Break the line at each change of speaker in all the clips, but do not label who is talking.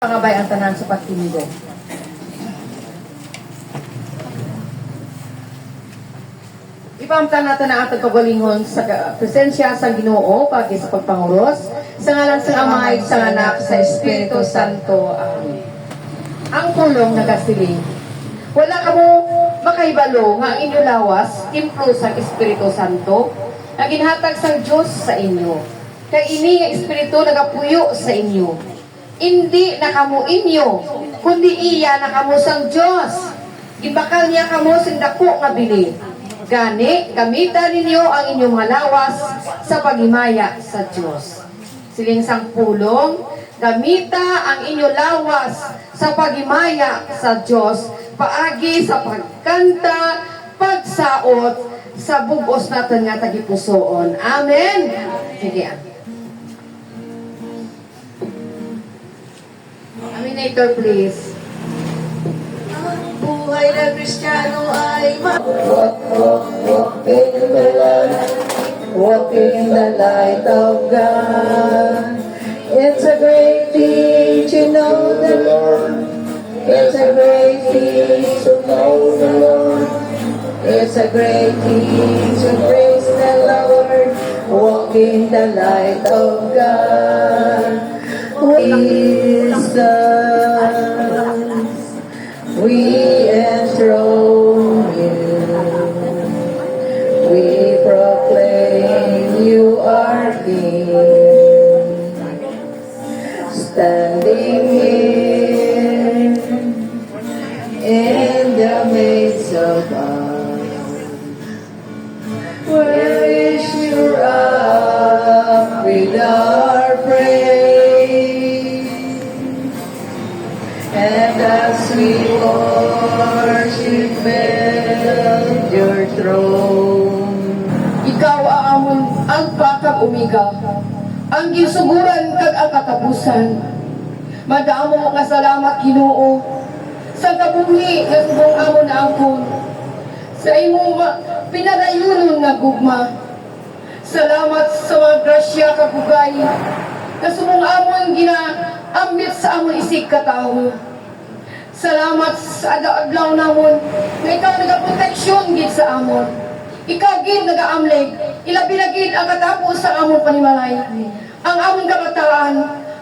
Pangabay ang tanan sa pagtinigo. Ipamtan natin ang atong kagalingon sa presensya sa Ginoo pagi sa pagpanguros sa ngalan sa Ama ug sa Anak sa Espiritu Santo. Amen. Ang pulong nagasiling, wala kamo makaibalo nga ang inyo lawas templo sa Espiritu Santo na ginhatag sang Dios sa inyo. Kay ini nga espiritu nagapuyo sa inyo. Hindi na kamo inyo, kundi iya na kamo sang Diyos. Gibakal niya kamo sing dako nga bili. Gani, gamitan ninyo ang inyong malawas sa paghimaya sa Diyos. Siling sang pulong, gamita ang inyong lawas sa paghimaya sa Diyos, paagi sa pagkanta, pagsaot, sa bugos natin nga tagipusoon. Amen? Sige. Aminator, please.
Ang buhay na Kristiyano ay walking in the light of God. It's a great thing to know the Lord. It's a great thing to know the Lord. It's a great thing to praise the Lord. Walking the light of God. Jesus, we enthrone you. We proclaim you are King. Standing in the midst of us. Where is your up with our praise? And as we worship at your throne,
Ikaw aamon ang pakag umiga, ang gisuguran kag ang katapusan. Madamo nga salamat Ginoo sa kabuhi nga subong amon na angkon. Sa imong pinarayunon nga gugma. Salamat sa mga grasya kabugay na subong amon ginaambit sa amon isig katawo. Salamat sa adlaw namon nga ikaw nagaproteksyon gid sa amon. Ikaw gid nagaamleg, ilabi na gid ang katapos sa amon panimalay. Ang amon kabataan,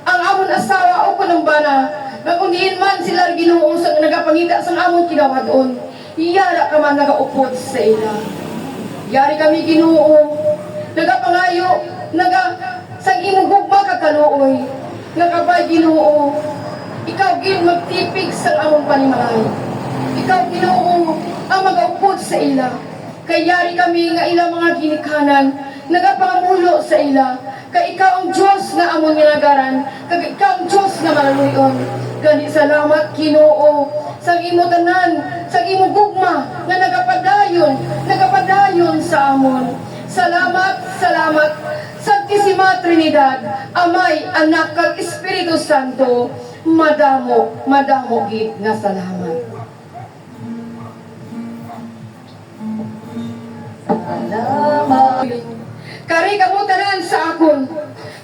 ang amon asawa o panambana, nga kung diin man sila Ginoo sa nagapangita sa amon kinawadon, iyara ka man nagaupod sa ila. Yari kami Ginoo, nagapangayo, sang imong gugma kakaluoy, nakabay Ginoo, ikaw gid magtipig sa among panimalay. Ikaw Ginoo ang magaupod sa ila. Kay yari kami nga ila mga ginikanan, nagapangamulo sa ila. Kay ikaw ang Diyos na among ginagaran, kay ikaw ang Diyos na malaluyon. Gani salamat Ginoo sa imo tanan, sa imo gugma nga nagapadayon sa amon. Salamat, Santisima Trinidad, Amay, Anak, kag Espiritu Santo, madamo gid nga salamat. Kari kamu tanan sa akon,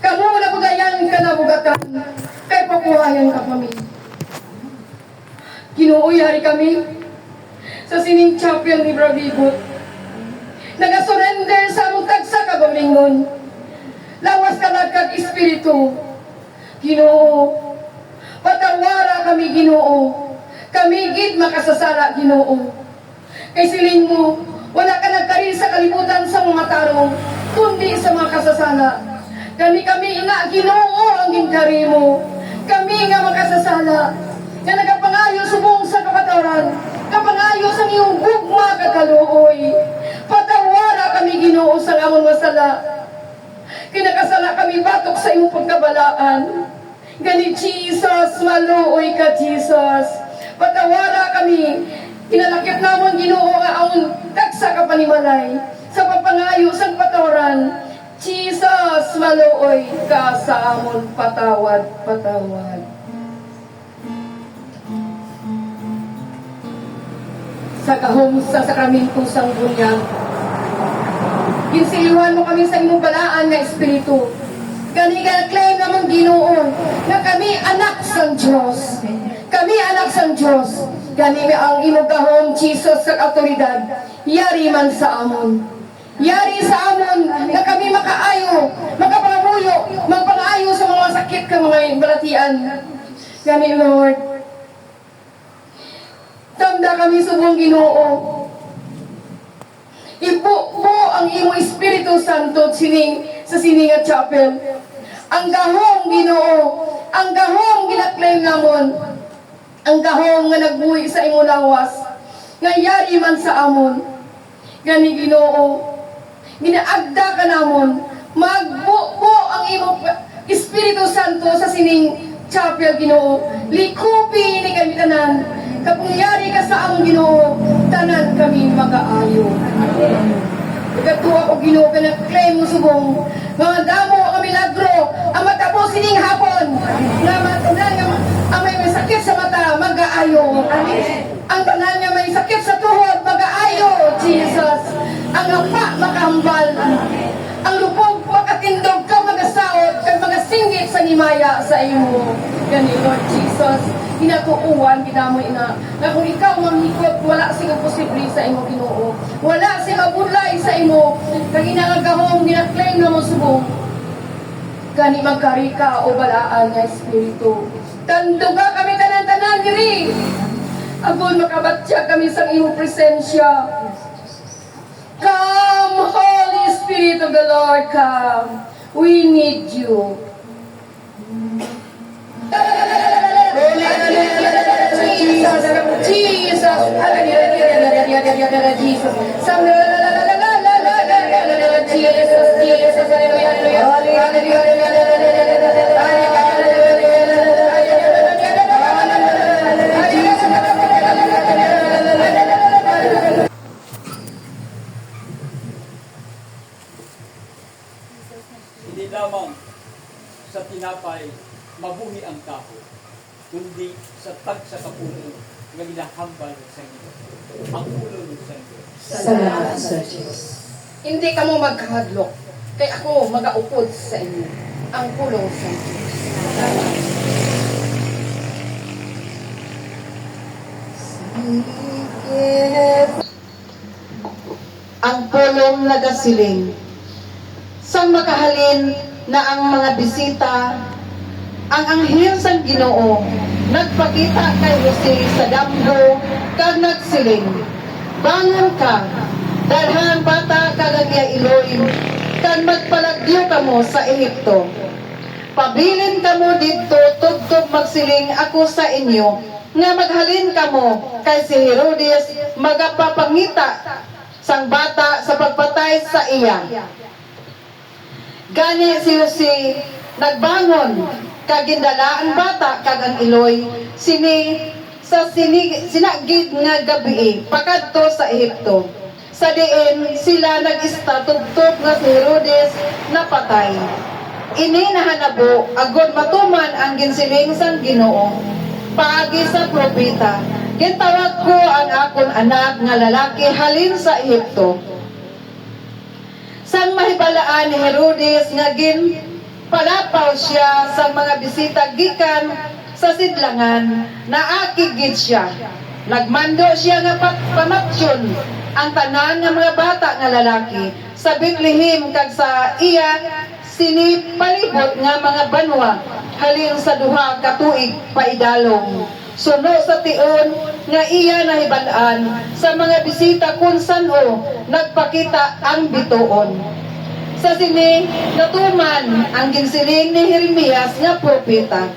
kamu nabugayan ka nabugatan, kay pakuhayan ka kami. Ginuuyari kami sa sining champion ni Bravibot. Nagasurrender sa among tagsa kagalingon. Lawas ka kag Espiritu. Ginoo, patawara kami Ginoo. Kami gid makasasala Ginoo. Kay siling mo, wala ka nagkarin sa kalibutan sa mga tarong, kundi sa mga kasasala. Kami ina Ginoo ang ginkari mo. Kami nga makasasala. Nga nagapangayo subong sa kapatawaran, kapangayo sa iyong gugma kakaluoy. Patawara kami Ginoo sa amon masala. Kinakasala kami batok sa iyong pagkabalaan. Gani Jesus, maluoy ka Jesus. Patawara kami. Kinalakip namon Ginoo nga amon tagsa ka panimalay. Sa papangayo sa patawaran. Jesus, maluoy ka sa amon patawad. Sa kahom sa sakramento sang bunyag, ginsiliwan mo kami sa imong balaan nga Espiritu. Gani nga claim namang Ginoo na kami anak sa Diyos. Kami anak sa Diyos. Gani ang imong gahom Jesus sa autoridad. Yari man sa amon. Yari sa amon na kami makaayo, makapangamuyo, magpangaayo sa mga sakit ka mga balatian. Gani Lord. Tanda kami subong Ginoo. Ipo po ang imong Espiritu Santo sa Siningat Chapel. Ang gahong Ginoo, ang gahong ginaklaim namon, ang gahong nga nagbuhi sa imong lawas, nga yari man sa amon. Gani Ginoo, ginaagda ka namon, magbuo ang imong Espiritu Santo sa Sining Chapel Ginoo. Likupi ni kami tanan. Kapag yari ka sa among Ginoo, tanan kami mag-aayo. Ikatuwa ko Ginoo ka na-claim mo subong mga damo ang milagro ang matapos sining hapon na matunan ang may sakit sa mata mag-aayo. Ang tanan nga may sakit sa tuhod mag-aayo, Jesus. Ang hapa makahambal, ang lupog makatindog ka magasaot kag magasinggit sa nimaya sa imo. Gani Lord Jesus, hinatuuan ginamoy na kung ikaw mamikot wala sing posible sa imo Ginoo, wala sing mabulay sa imo kag inagahom ginaklaim na mo subong gani magkari ka o balaan nga espiritu. Tanduga kami tanan-tanan diri agon makabatya kami sa imo presensya. Come, Holy Spirit of the Lord, come. We need you. Jesus,
Hindi lamang sa tinapay mabuhi ang tao, kundi sa tag sa kapulo nga ginahambal sa inyo. Ang ulo sa inyo.
Salamat sa Diyos.
hindi ka mo magkahadlok, kay ako magaupod sa inyo. Ang pulong sa Diyos.
Ang pulong nagasiling. Sang makahalin na ang mga bisita, ang anghel sang Ginoo nagpakita kay Jose sa damgo kag nagsiling, bangon ka, dalhan bata kagagya iloy, kag magpalagyo kamo sa Ehipto. Pabilin kamo didto tugtog magsiling ako sa inyo, nga maghalin kamo kay si Herodes magapapangita sang bata sa pagpatay sa iya. Gani si Jose nagbangon kag gindala ang bata kag ang iloy sinagid nga gabi pakadto sa Ehipto. Sa diin sila nag-istatugtog nga si Herodes napatay. Ini nahanabo agod matuman ang ginsiling sang Ginoo paagi sa propeta. Gitawag ko ang akon anak nga lalaki halin sa Ehipto. Sang mahibalaan ni Herodes nga palapaw siya sa mga bisita gikan sa sidlangan, naakigid siya. Nagmando siya nga pamatsyon ang tanan nga mga bata nga lalaki sa Bethlehem kag sa iya sinipalibot nga mga banwa halin sa duha ka tuig paidalong. Suno sa tion nga iya nahibalaan sa mga bisita kung saan-o nagpakita ang bituon. Sa sini natuman ang ginsiling ni Jeremias nga propeta.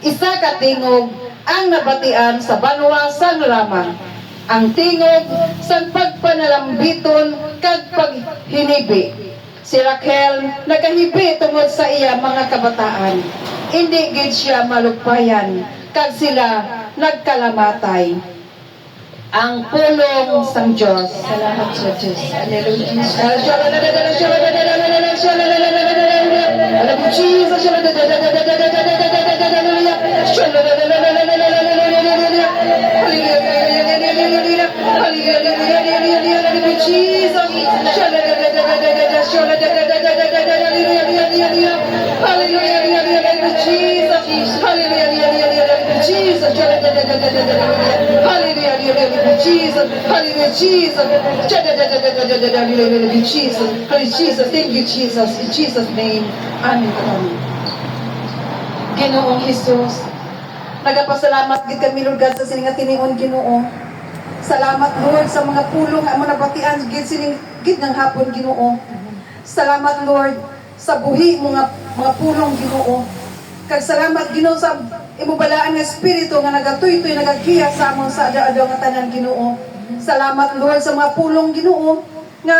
Isa ka tingog ang nabatian sa banwa sang Rama. Ang tingog sang pagpanalambiton kag paghinibi. Si Raquel nagahibi tungod sa iya mga kabataan. Hindi gid siya malugpayan kag sila nagkalamatay. Ang pulong sang Diyos. Salamat sa Diyos. Hallelujah. Alam mo, Jesus. Jesus.
Hallelujah, Jesus. Hallelujah, Jesus. Hallelujah, Jesus. Hallelujah, Jesus. Thank you, Jesus. In Jesus' name. Amen. Ginoong Jesus. Nagapasalamat gid kami Lord God sa sining tiningon Ginoo. Salamat Lord sa mga pulong nga mo nabatian gid sining gid ng hapon Ginoo. Salamat Lord sa buhi mga pulong Ginoo. Kag salamat Ginoo sa imubalaan nga espiritu nga nagatuy-tuy nagagiya sa amon sa ada-ada nga tanan Ginoo. Salamat Lord sa mga pulong Ginoo nga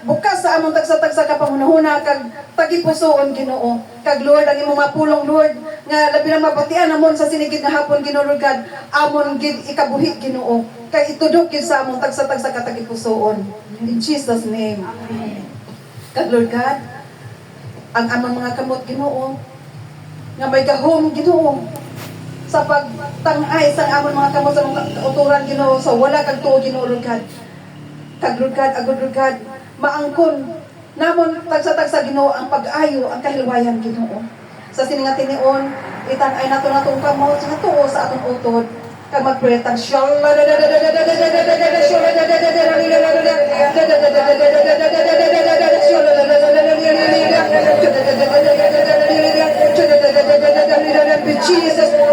bukas sa among tagsa-tagsa ka pangunahuna kag tagipusoon Ginoo. Kag Lord ang imong mga pulong Lord nga labi na mabatian amon sa sinigid nga hapon Ginoo Lord God, amon gid ikabuhi Ginoo. Kay itudok gid sa among tagsa-tagsa ka tagipusoon. In Jesus name. Kag Lord God, ang among mga kamot Ginoo nga may gahom Ginoo sa pagtangay sa amon mga kamot sa mga uturan Ginoo sa wala kag tuo Ginoo Lord God. Kag Lord God, agad Lord God, maangkon namon tagsa-tagsa Ginoo ang pag-ayo, ang kahilwayan Ginoo. Sa sininga tinion, itang-ay nato natong kamot sa tuo sa atong utod. Kag magpretang Jesus,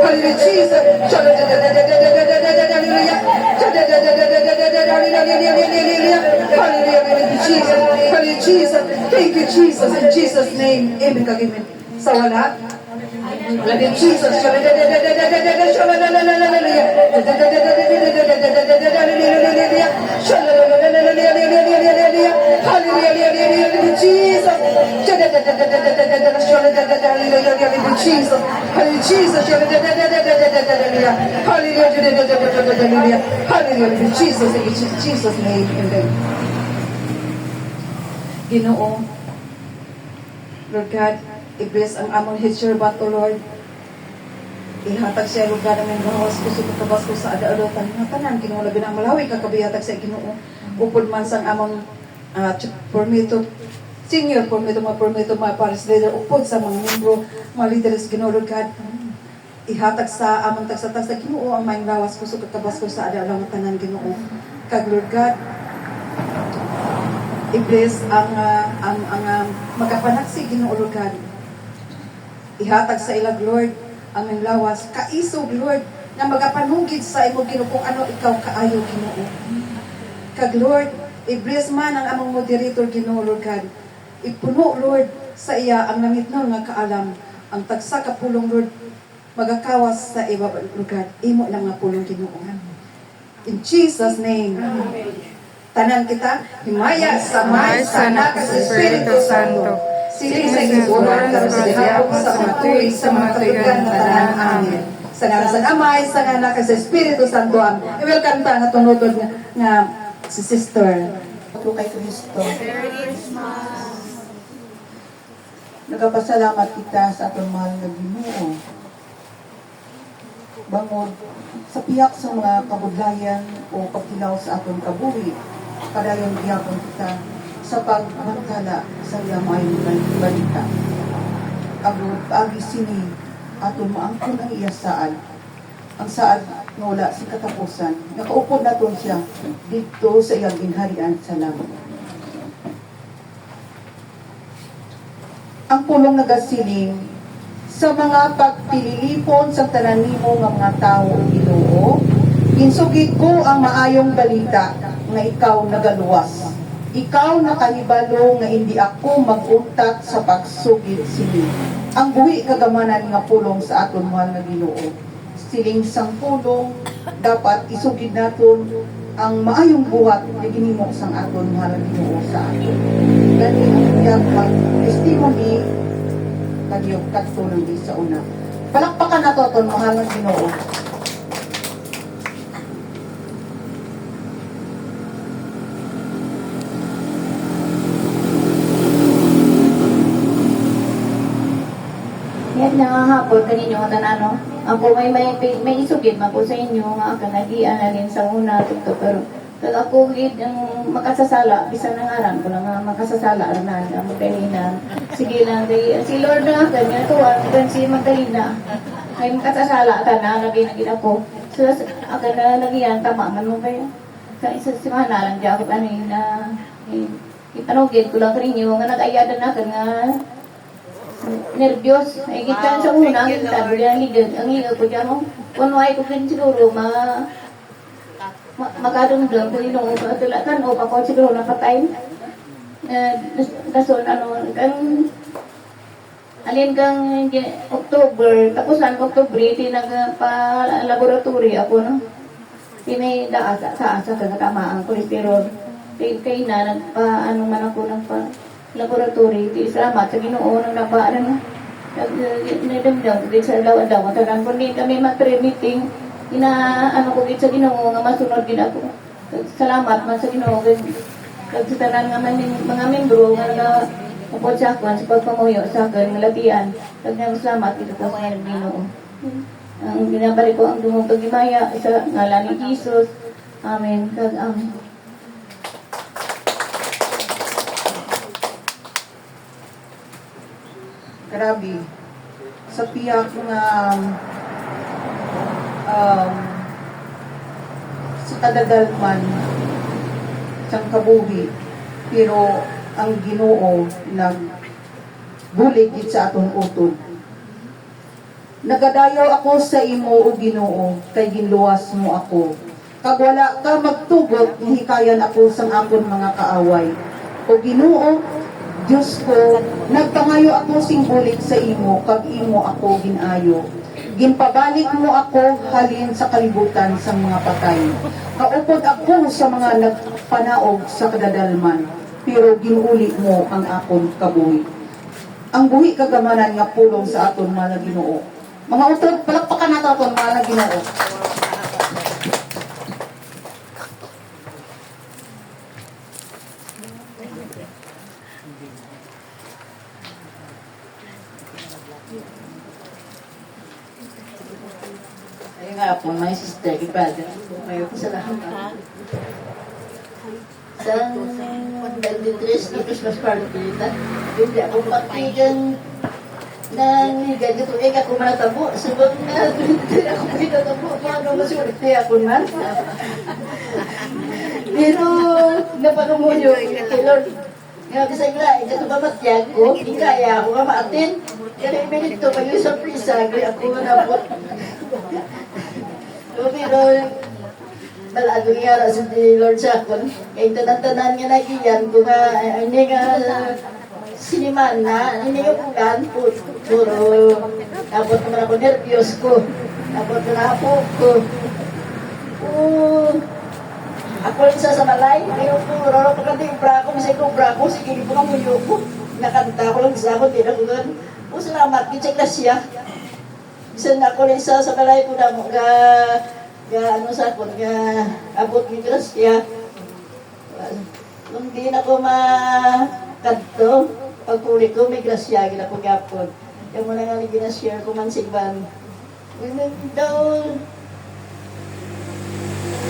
hallelujah, Jesus, hallelujah, Jesus, thank you, Jesus, in Jesus' name, amen, kagimen. Sa wala, hallelujah, Jesus, Jesus, hallelujah, Jesus, in Jesus' name, amen. Ginoo, Lord God, i-bless ang among head servant, O Lord. Ihatag siya, Lord God, ang bawas ko kabas ko sa ada-adatan nga tanan, Ginoo, labi na malawi kakabihatag sa Ginoo. Upod man sang among permito, senior permito, mga paris leader, upod sa mga membro, mga leaders, Ginoo, Lord God. Ihatag sa among tagsa-tagsa, Ginoo, ang may lawas ko kabas ko sa ada-adatan tanan, Ginoo. Kag, Lord God, i-bless ang magkapanaksi Ginoo Lord God. Ihatag sa ilag Lord ang lawas kaisog Lord na magapanhugid sa imo Ginoo kung ano ikaw kaayo Ginoo. Kag Lord, i-bless man ang among moderator Ginoo Lord God. Ipuno Lord sa iya ang nangitnon nga kaalam ang tagsa ka pulong Lord magakawas sa iba Lord God. Imo lang nga pulong Ginoo. In Jesus name. Tanan kita, himaya sa May, sa Anak, sa Espiritu Santo. Siling sa iguran, sa hapon, sa mga tuwing, sa mga katugan na tanan. Amen. Sa ngalan sa Amay, sa Anak, sa Espiritu Santo. Amen. I-welcome ta nga tunutod nga si Sister. Ito kay Kristo.
Nagapasalamat kita sa atong mahal na Ginoo. Bangod sa piyak sa mga kabudlayan o pagtilaw sa atong kabuhi. Kadayon gihapon kita sa pagbantala sa iyamay balita. Agud agi sini aton maangkon ang iya saad. Ang saad nga wala si katapusan. Nakaupod naton siya dito sa iyang ginharian sa langit. Ang pulong nagasiling sa mga pagpililipon sa tanan-nimo nga mga tawo Ginoo, ginsugid ko ang maayong balita nga ikaw nagaluwas. Ikaw nakahibalo nga hindi ako mag-untat sa pagsugid sini. Ang buhi kagamanan nga pulong sa aton mahal nga Ginoo. Siling sang pulong dapat isugid naton ang maayong buhat nga ginhimo sang aton mahal nga Ginoo sa aton. Gani ang iyang testimony kagiyog katulong di sa una. Palakpakan nato aton mahal nga Ginoo.
Yan nga hapon kaninyo nga tanano. Ako may isugid man ko sa inyo nga kanagian alin sa una to pero kag ako gid ang makasasala bisan ang aran ko lang nga makasasala na ang Magdalena. Sige lang kay si Lord na kanya tuwa kan si Magdalena. may makasasala ka na, lagi na ako. So, akan na lagi yan, tama man mo kayo. Sa isa simana lang di ako ano yun na, ipanugin ko lang rin yung nga nag-ayadan na ka nga, nervyos. Ay kita sa una, ang kita, ang higa ko dyan, kunway ko din siguro, makadungdang ko yun, tulatan o ako siguro napatay. Kaso, alin kang October, tapos ang October, nagpa-laboratory ako, no? Daasa sa kagatamaan cholesterol. Kaya na, nagpa-ano man ako, nagpa-laboratory. Salamat sa Ginoo, nadamdam ko din sa lawa-dawa. Tagang kung din kami mag-meeting, ano ko din sa Ginoo, nga masunod din ako. Salamat man sa Ginoo. Kasi tanan nga mga membro, nga upod sa akin, sa pagpamuyo sa akin, labian. Salamat dito po sa Ginoo. Ang binabalik ko ang dumong pagimaya sa ngalan ni Jesus. Amen. Amen.
Grabe. Sa piyak nga sa kadadalman siyang kabuhi, pero ang Ginoo nagbulig gid sa aton utod. Nagadayaw ako sa imo o Ginoo, kay ginluwas mo ako. Kag wala ka magtugot, hikayan ako sang akon mga kaaway. O Ginoo, Diyos ko, nagpangayo ako sing bulig sa imo, kag imo ako ginayo. Ginpabalik mo ako halin sa kalibutan sa mga patay. Kaupod ako sa mga nagpanaog sa kadadalman, pero ginuli mo ang akon kabuhi. Ang buhi kagamanan nga pulong sa aton mga Ginoo. Mga utod, palakpakan nato aton mga Ginoo. Ayun nga po, my sister, ibadan. Mayo ko sa lahat. Sa 23 na Christmas party, hindi ako pakigan ng ganito. Ako manatabo. Sabag na, hindi ako pinatabo. Paano masurte ako man? Pero, napakamunyo kay Lord. Nga bisa nila, ito ba matyag ko? Hindi kaya ako nga maatin. Kaya minute to, may surprise ako manapot. Pero, malado nga sa Lord sa akon. Kaya tanan-tanan nga nagiyan ko nga, hindi nga siniman na, hindi nga pugan po. Puro, tapos naman ako nervyos ko. Tapos na ako ko. Ako rin sa malay, ngayon po, roro pa kanta yung brako, misay ko brako, sige po nga muyo ko. Nakanta ko lang sa ako, tinakugan. Salamat, kitsa klasya. Bisan ako rin sa malay po na mo, ano sa ako, abot ni Gracia. Nung di na ko makadto, pagpuli ko, may Gracia, gina ko gapon. Yung muna nga ginashare ko man sigban. Ganun daw,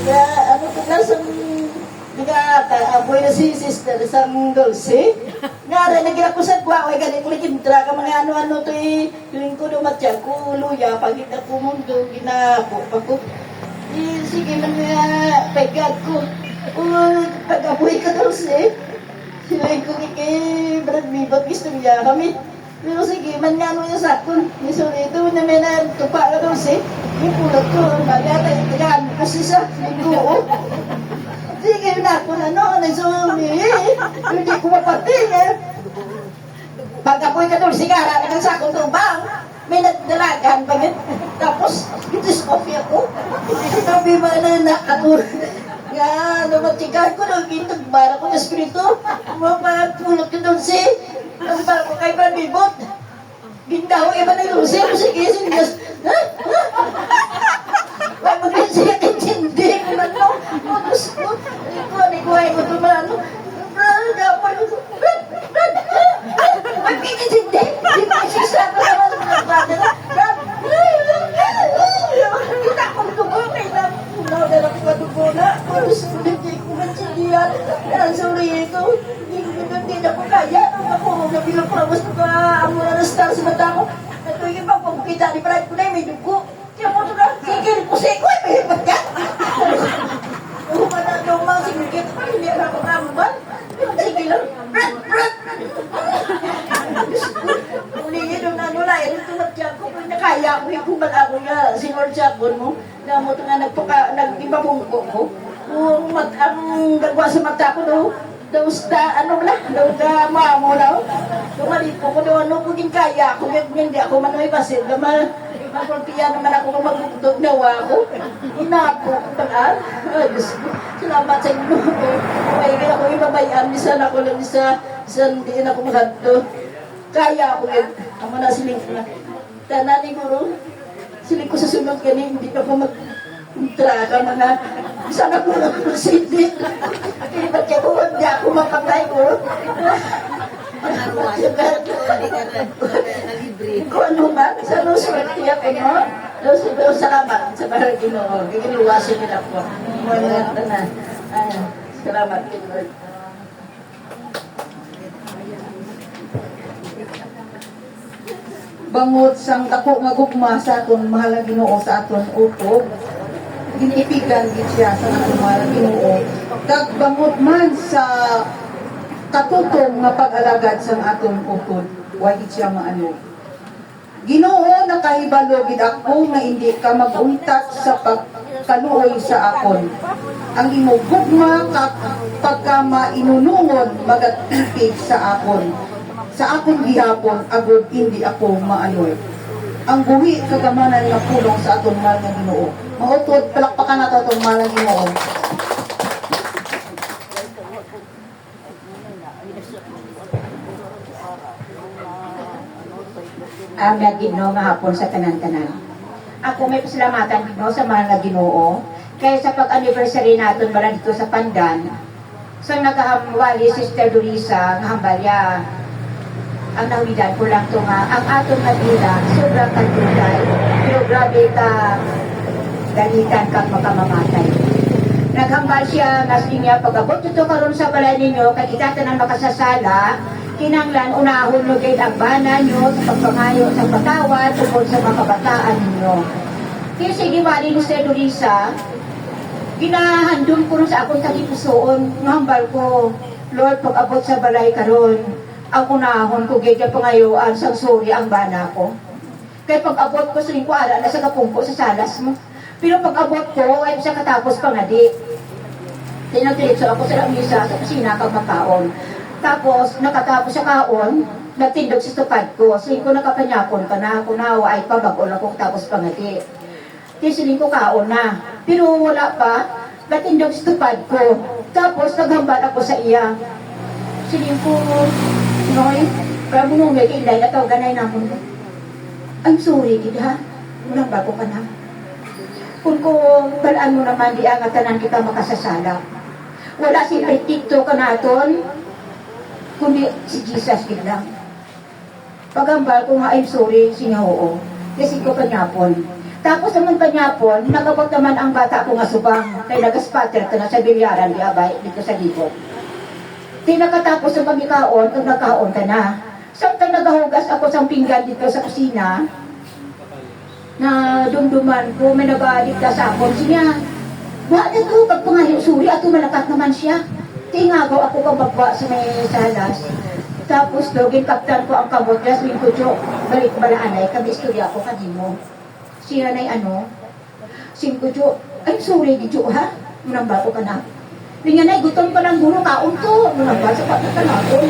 ano ko na sa apoy na si sister, isang dulce. Nga rin, naging ako sa kwa, ay ganit ko nagintra ka mga ano-ano to eh. Tuwing ko dumatya ko, luya, pagit ako mundo, ginapo pa ko. Sige man nga, pagkat ko. Pag-apoy ka dulce. Sinuhin ko kay Brad Bibot, gusto niya kami. Pero sige, man nga ano yung sakon. Sorry, ito na may natupa ka dulce. Yung pulot ko, magata yung tagaan kasi sa linggo. Sige na ako na noon, hindi ko mapating eh. Pag-apoy ka doon, sigara na kang sakong tubang, may nagdalagan pa yun. Tapos, itiscopy ako. Sabi ba na ako, nga, namatikan ko, nagintagbar ako ng espiritu. Mapapulot ka doon si, nagbar ko kay Bibot. Gindaw, iba na yung sige, sige, Wag mo rin siya hindi ko man no. Gusto ko. Ikuha ko ito man no. Wag pinit hindi. Di ba sisa ko naman sa mga brother. Kita ko dugo. Kailan ko na ako dugo na. Hindi ko man sindihan. Sorry ito. Hindi na ko kaya. Ako nabilang promise ko ka. Amo na star sa mata ko. Ito yung pagpapakita ni Brad ko na may dugo. Kusiko, may hipat ka. Lumang sinigit pa, hindi ako tambal. Sige lang, brat, brat. Ulingin nung nanulay, ito nagtiyak ko, kung nakaya ko, hikuman ako nga, sinortiyakon mo, gamot nga nag-ibabungko ko. Ang nagwa sa mata ko daw, ano na, daw ka mamo daw. Tumalit ko daw, ano, kung kaya ako, hindi ako manoy basil, magpulpiya naman ako kung magbugdog nawa ako. Inapo ko pala. Ay, Diyos ko. Salamat sa inyo. Ay, kaya ako ibabayan. Bisan ako lang hindi na ako maghadto. Kaya ako yun. Amo na siling ko na. Tanani guro. Siling ko sa sunod kani, hindi ka pa mag-traga mga. Bisan ako lang ako sindi. Kaya ba't kaya ko, hindi ako makapay ko. Kung ano ba, sa swerte ako, no? Salamat sa barang Ginoo. Gigiluwasin nila po. Salamat, Lord.
Bangod sang dako nga gugma sa aton mahal nga Ginoo sa aton utog, ginipigan gid siya sa aton mahal nga Ginoo. Kag bangod man sa katutong nga pag-alagad sang aton utod, wa gid siya maano. Ginoo, nakahibalo gid ako nga hindi ka mag-untat sa pagkaluoy sa akon. Ang imong gugma pagka mainunungon magatipig sa akon. Sa akong gihapon, agod hindi ako maanoy. Ang buhi kagamanan nga pulong sa aton mahal nga Ginoo. Mautod, palakpakan nato atong mahal nga Ginoo.
Ang Ginoo nga hapon sa tanan-tanan. Ako may pasalamatan Ginoo sa mahal nga Ginoo kaya sa pag-anniversary naton bala dito sa Pandan. Sa nagahamwali Sister Dorisa nga hambalya. Ang nahulidan ko lang to nga, ang atong kadila, sobrang kadulay, pero grabe ka, dalitan kang makamamatay. Naghambal siya, nga niya, pag-abot ito karon sa balay ninyo, kay itatanan makasasala, kinanglan unahon mo kayo ang bana nyo, sa pagpangayo, sa patawad, tungkol sa mga kabataan ninyo. Kaya sige, wali ni Sir Dorisa, ginahandom ko rin sa akong tagipusoon, ngahambal ko, Lord, pag-abot sa balay karon, ang unahon ko gaya pangayuan sa suri ang bana ko. Kaya pag-abot ko sa lingkwara na sa kapungko sa salas mo. Pero pag-abot ko ay sa katapos pangadi. Tinagdiretso ako sa lamisa sa kusina kag makaon. Tapos nakatapos sa kaon, nagtindog sa tupad ko. Siling ko nakapanyakon ka na, kunawa ay pabagol ako tapos pangadi. Siling ko kaon na. Pero wala pa, nagtindog sa tupad ko. Tapos naghambal ako sa iya. Siling ko, Noy, para mo may kilay na tawag ganay namun. I'm sorry, gid ha. Walang bago ka na. Kung balaan mo naman di ang tanan kita makasasala. Wala si Pretito ka naton, kundi si Jesus gid lang. Pagambal ko nga I'm sorry, siya oo. Kasi ko kanyapon. Tapos naman kanyapon, nagabot naman ang bata ko nga subang. Kay nagaspatter ka na sa bilyaran di abay dito sa libot. Di nakatapos ang pagkikaon, kung nagkaon ka na. Samtang nagahugas ako sa pinggan dito sa kusina, na dumduman ko, may nagalit ka sa akon. Siya, wala ko, pag pangayo, suri, ato malakat naman siya. Tingagaw ako kang bagwa sa may salas. Tapos, login kaptan ko ang kamot, laswin ko, Jo, balik balaanay, kami istorya ko kanimo. Siya na'y ano, singko, Jo, ay, sorry, di Jo, ha? Munang bago ka na. Nga na, gutom pa lang guro, kaon to. Mga ba, sa pagkakanakon.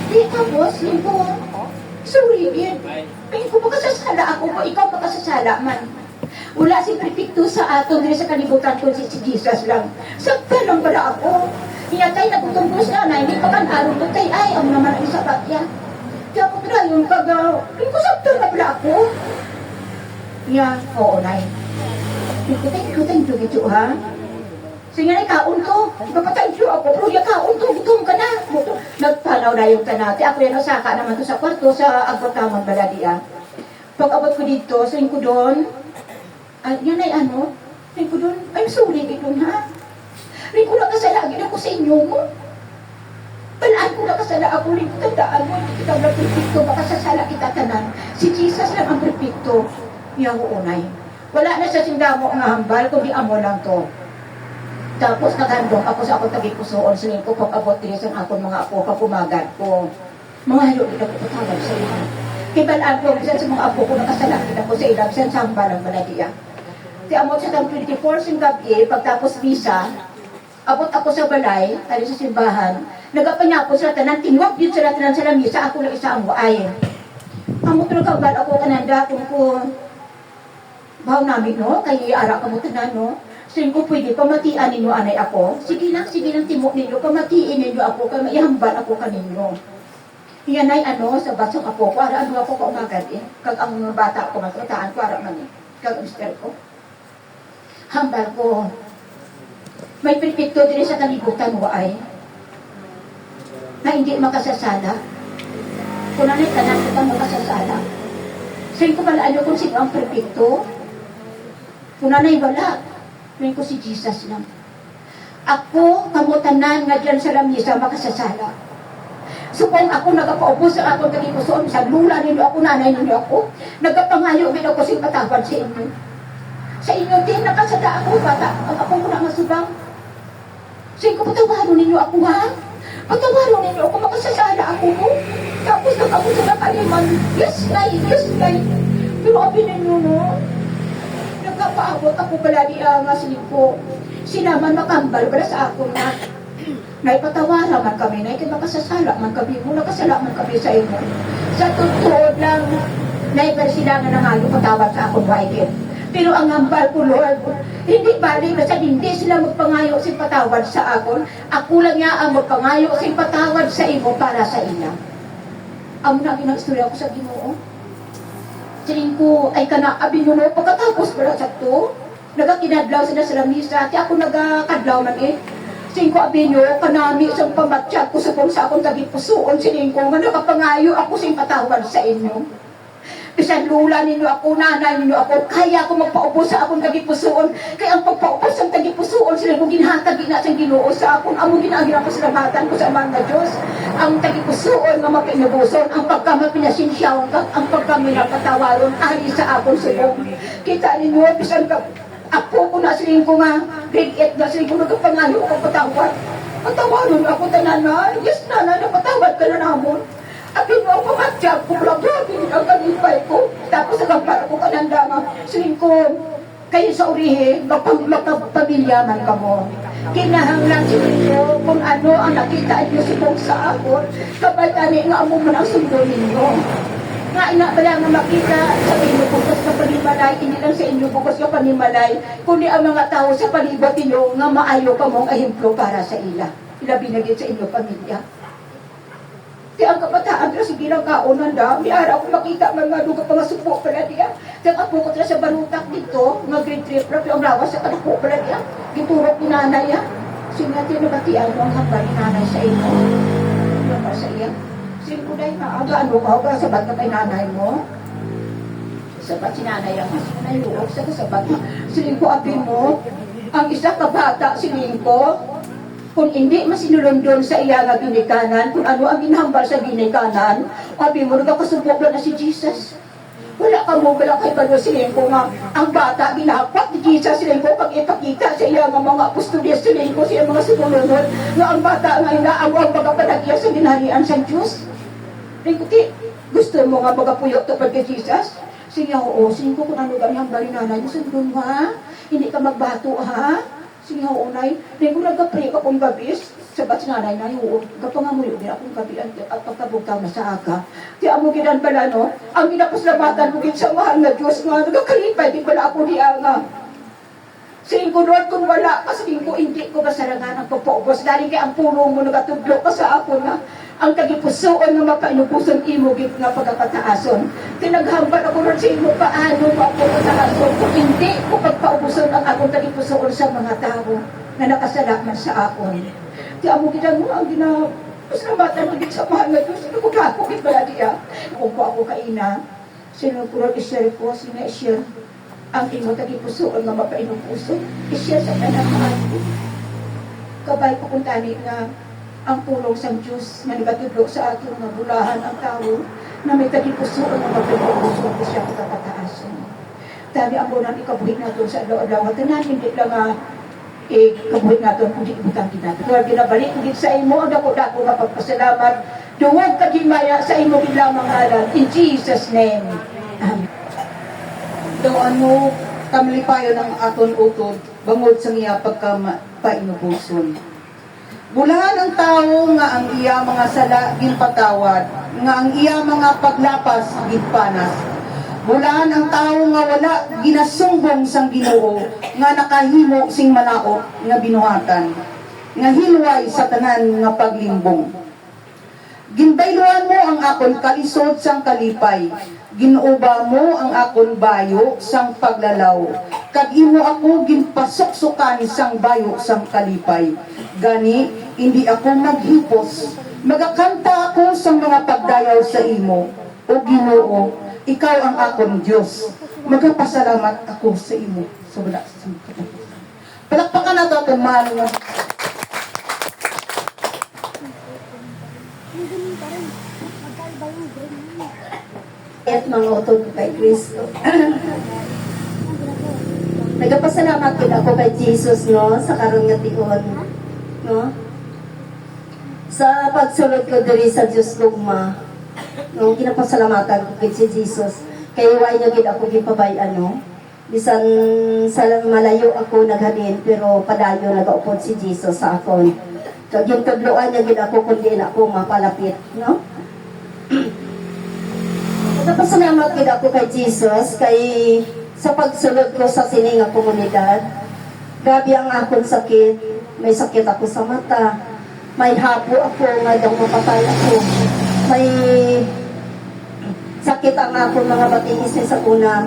Di, tapos, yun ko, sorry, yun. Ay, kung makasasala ako, ikaw makasasala man. Wala si Prefecto sa ato, sa kalibutan ko si Jesus lang. Sakta lang pala ako. Iyatay, nagutom ko sa na, hindi pa kan araw to, tay, ay, ang naman ang isa bakya. Kaya ko tira, yung kagaw, yung ko sakta na pala ako. Yeah, oo, nay. Thank you, gito, ha? Sige na, kaon to. Ipapatay siyo ako. Pero yung kaon to, gutom ka na. Nagpanaw na yung tanati. Ako yan, saka naman to sa kwarto sa agpatamang baladiya. Pag-abot ko dito, sayin ko doon, yan ay ano, sayin ko doon, I'm sorry, gano'n ha. Rin ko nakasalagin ako sa inyo mo. Balaan ko nakasala ako, rin ko tandaan mo, hindi kita na perfecto, makasasala kita tanan. Si Jesus lang ang perfecto. Yaw unay. Wala na sa sindamo nga hambal, kundi amo lang to. Tapos naghandong ako sa akong tagipusoon, sining ko pag-abot din sa akong mga apo, kapumagad ko. Mga halo, di ako patawag sa ilang. Kibalaan ko, bisan sa mga apo ko, nakasalakit ako sa ilang, sa hambal ang maladiya. Di amo sa tang 24 sing gabi, pagtapos misa, abot ako sa balay, ali sa simbahan, nagapanya ako sa tanan, tinwag yun sa tanan sa lamisa, ako lang isa ang waay. Amo tulog ako kananda, kung ko, bahaw namin, no? Kaya ara ka mo tanan, no? Sige ko pwede, pamatian ninyo anay ako. Sige lang, timo ninyo, pamatiin ninyo ako, kaya maihambal ako kaninyo. Yan ay ano, sa basong ako ko, ara ano ako kaumagad eh. Kag ang mga bata ko, magkataan ko, ara man eh. Kag mister ko. Hambal ko. May perpekto din sa kalibutan mo ay na hindi makasasala. Kung nanay tanan ko kang makasasala. Sige ko pala ano kung sino ang perpekto. Kung nanay wala. Ngayon ko si Jesus lang. Ako, kamutanan nga dyan sa lamisa, makasasala. Supong ako nagpaubos sa akong kagipusoon, sa lula ninyo ako, nanay ninyo ako, nagpapangayo din ako sing patawad sa inyo. Sa inyo din, nakasada ako, bata, ang ako ko na masubang. Sige ko, patawaron ninyo ako ha? Patawaron ninyo ako, makasasala ako mo. Tapos nag-ako sa kaliman, yes, nay. Pero abi ninyo, no? Nagkapaabot ako pala di nga silip sinaman makambal pala sa ako na naipatawara man kami na makasasala man kami mo nakasala man kami sa imo sa totoo lang naipasilangan na nga yung patawad sa akong waikin pero ang hambal ko Lord hindi balik na sa hindi sila magpangayo sin patawad sa akon ako lang niya ang magpangayo sin patawad sa imo para sa ila amo na ginastorya ko sa Ginoo. Siling ko ay kana abinuno pagkatapos wala sa to nagakinadlaw sila sa lamisa ti ako nagakadlaw man eh siling ko abinyo kanami sa pamatsyat ko sa akong tagipusoon siling ko nga nakapangayo ako sing patawad sa inyo bisan lula ninyo ako nanay ninyo ako kaya ako magpaubos sa akong tagipusoon kaya ang pagpaubos sa tagipusoon sila ko ginhatag ina sa Ginoo sa akon amo ginagin ako sa lamatan ko sa amang na Diyos ang tagipusoon nga mapinubuson ang pagkamapinasensyawan ka ang pagkaminapatawaron ali sa akong subong kita ninyo bisan ka ako ko na siling ko nga grade 8 na siling ko nagkapangayo ako patawad patawaron ako tanan na yes na napatawad ka na namon akin mo ako matjag ko lang ang kanipay ko tapos nagpapara ko kanandama siling ko kayo sa urihe magpapamilyaman ka mo kinahanglan siling ko kung ano ang nakita niyo sa ako kapag tani nga amo mo ang sundo ninyo nga ina pala nga makita sa inyo bukos ka panimalay hindi lang sa inyo bukos ka panimalay kundi ang mga tao sa palibot ninyo nga maayo ka mong ehemplo para sa ila binagin sa inyo pamilya. Di ang kabataan na sige lang kaunan da, may araw ko makita mga lugar pa nga supo pala diya. Di ang apo ko sa barutak dito, mga grade 3 prep, yung lawas sa kanako pala diya. Giturok ni nanay ya. Singati na batian mo ang hambal ni nanay sa inyo. Yung para sa iya. Sige ko dahil maaga, ano ka, sabat ka kay nanay mo. Sabat si nanay ang mas nayuok sa kasabat. Siling ko apin mo, ang isa ka bata, siling ko, kung hindi masinulundon sa iya nga ginikanan, kung ano ang ginhambal sa ginikanan, abi mo nagkasubok na si Jesus. Wala ka mo wala kay balo siling ko nga, ang bata ginapat ni Jesus siling ko, pag ipakita sa iya nga mga apostolya siling ko, siya mga sumunod, nga ang bata nga inaawang magapanagya sa ginharian sa Diyos. Ringkuti, gusto mo nga magapuyo to pag kay Jesus? Sige, oo, siling ko kung ano ganyan bali nanay, sundon mo ha? Hindi ka magbato ha? Sige nga unay, rin ko nagkapre ka kong gabis, sabat si nanay na yung kapangamuyo din akong gabi at pagkabugtaw na sa aga. Di amo ginan pala no, ang ginapaslamatan ko sa mahal na Diyos nga, nagkakalipay, di pala ako diya nga. Sige ko Lord, kung wala, kasi ko hindi ko masarangan ang pagpaubos, dahil kay ang pulong mo nagatudlo ka sa ako nga, ang tagipusoon nga mapainupuson imo git nga pagkapataason. Tinaghambal ako ron sa imo paano mo ako pataason kung hindi ko pagpaubuson ang akong tagipusoon sa mga tao na nakasalaman sa akon. Di amo gidan mo ang pasalamatan ko sa mahal na Diyos. Ano ko ako git pala diya? Kung ko ako kaina, sinunod i-share ko, sina-share ang imo tagipusoon nga mapainupuson. I-share sa kanang ako. Kabay ko kung tani nga ang pulong sa Diyos na nagatudlo sa akin na bulahan ang tao na may tagipusoon na magpapaubuson ko siya katapataason. Tadi ako na ikabuhi na to sa adlaw-adlaw. Tanan, hindi lang kabuhi na to, kundi ibutang kita. Kaya ginabalik ko sa imo, ang dako-dako na pagpasalamat. Duwag ka di maya sa imo lamang ngalan. In Jesus' name. Amen.
Daw ano, kamalipayo ng aton utod, bangod sa iya pagka-painubuson. Bulahan ang tao nga ang iya mga sala ginpatawad, nga ang iya mga paglapas ginpanas. Bulahan ang tao nga wala ginasumbong sang Ginoo, nga nakahimo sing malaok nga binuhatan, nga hilway sa tanan nga paglimbong. Ginbayluan mo ang akon kalisod sang kalipay, ginuba mo ang akon bayo sang paglalaw, kag imo ako ginpasuksukan sang bayo sang kalipay. Gani, hindi ako maghipos, magakanta ako sang mga pagdayaw sa imo. O Ginoo, ikaw ang akong Diyos. Magpasalamat ako sa imo. Sa wala sa katapusan. Palakpakan na ito itong mahal nga.
At mga utod ko kay Kristo. Nagpasalamat din ako kay Jesus, no, sa karong nga tion, no. Sa pagsulod ko diri sa Dios lugma, no, ginapasalamatan ko kay si Jesus. Kay way niya gid ako gipabayan, no. Bisan sa malayo ako naghalin, pero padayon nagaupod si Jesus sa akon. Kag gintudloan niya gid ako kundi na ako mapalapit, no. Napasalamat gid ako kay Jesus kay sa pagsulod ko sa sini nga komunidad. Grabe ang akong sakit. May sakit ako sa mata. May hapo ako nga daw mapatay ako. May sakit ang akong mga batiis sa una.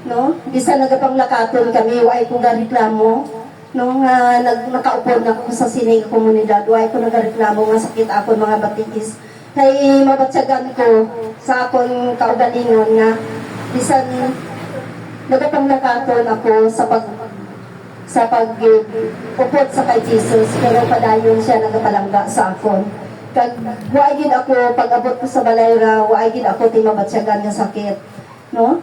No? Bisa nagapanglakaton kami, way ko gareklamo. No nga nakaupo na ako sa sini nga komunidad, way ko nagareklamo nga sakit akong mga batiis. Kay mabatsagan ko sa akong kaugalingon nga bisan nagapanglakaton ako sa pag-upot sa kay Jesus, pero padayon siya nagapalangga sa akon. Kag waay gid ako pag-abot ko sa balayra, waay gid ako ti mabatsagan nga sakit, no?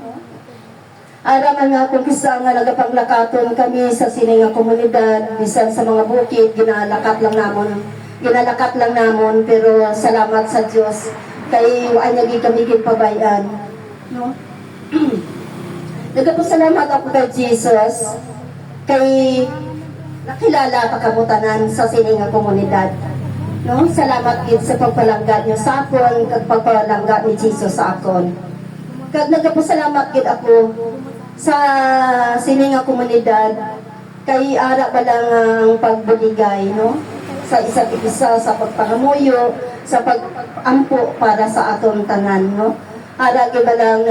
Ara man nga kung kisa nga nagapanglakaton kami sa sini nga komunidad, bisan sa mga bukid ginalakat lang namon, pero salamat sa Dios kay waay niya gid kami ginpabayan, no? Nagpasalamat ako kay Jesus kay nakilala ka kamutanan sa sini nga komunidad, no? Salamat gid sa pagpalangga niyo sa akon kag pagpalangga ni Jesus sa akon. Kag nagpasalamat gid ako sa sini nga komunidad kay ara ba lang ang pagbuligay, no? Sa isa't isa, sa pagpangamuyo, sa pag-ampo para sa aton tanan, no? Ara gid ba lang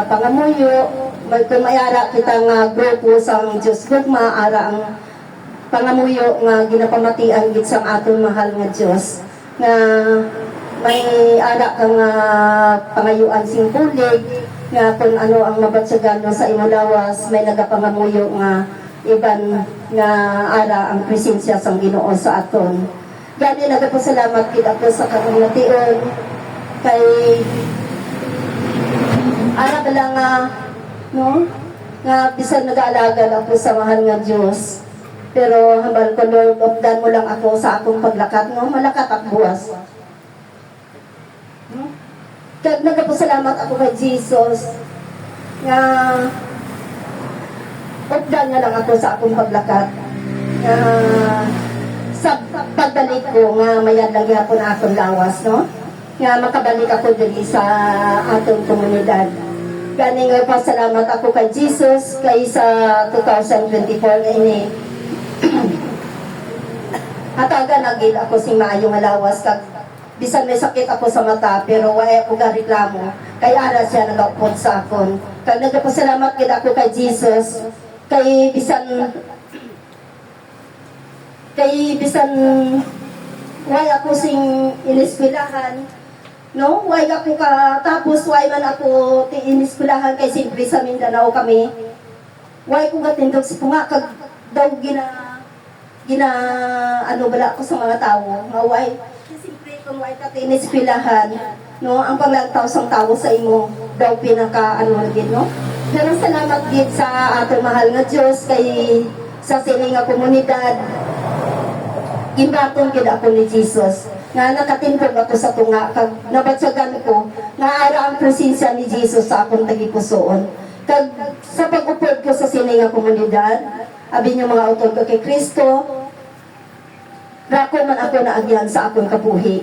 pangamuyo, kung mayara kita nga grupo sang Diyos gugma, ara ang pangamuyo nga ginapamatian gid sang aton mahal nga Diyos, nga may ara ka nga pangayuan sing bulig, nga kung ano ang mabatsagan sa imo lawas, may nagapangamuyo nga iban nga ara ang presensya sang Ginoo sa aton. Gani nagapasalamat gid ako sa karong nation kay ara bala nga, no, nga bisan nag-aalaga ako sa mahal nga Diyos, pero hambal ko, Lord, updan mo lang ako sa akong paglakat, no, malakat at buwas, no? Kag nagapasalamat ako kay Jesus nga updan nga lang ako sa akong paglakat, sa pagbalik ko nga mayan lang yapon akong lawas, no, nga makabalik ako dali sa atong komunidad. Gani nga pasalamat ako kay Jesus kay sa 2024 nga ini. Hataga nagil ako sing maayo nga lawas kag bisan may sakit ako sa mata pero wa ako gareklamo kay ara siya nagaupod sa akon. Kag nagapasalamat gid ako kay Jesus kay bisan way ako sing iniskwelahan, no? Way ako tapos way man ako iniskwelahan kay siyempre sa Mindanao kami. Way ko gatindog sa tunga kag daw gina ano bala ko sa mga tao. Maway siyempre kung way ka iniskwelahan, no? Ang paglantaw sang tao sa imo
daw pinaka ano gid no. Pero salamat gid sa ato mahal nga Dios kay sa sini nga komunidad. Imbaton gid ako ni Jesus nga nakatimpog ako sa tunga kag nabatsagan ko nga ara ang presensya ni Jesus sa akong tagipusoon. Kag sa pag-upod ko sa sini nga komunidad, abi niyo mga utod ko kay Kristo, rako man ako naagyan sa akong kabuhi.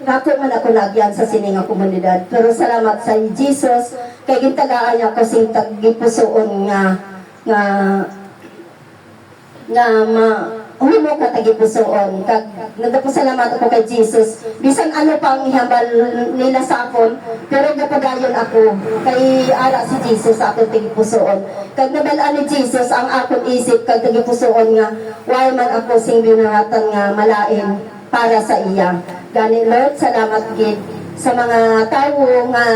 Rako man ako naagyan sa sini nga komunidad. Pero salamat sa Jesus kay gintagaan niya ko sing tagipusoon nga humo ka tagipusoon kag nagpasalamat ako kay Jesus bisan ano pang ihambal nila sa akon pero gapadayon ako kay ara si Jesus sa akong tagipusoon kag nabalaan ni Jesus ang akong isip kag tagipusoon nga why man ako sing binahatan nga malain para sa iya gani Lord salamat gid sa mga tawo nga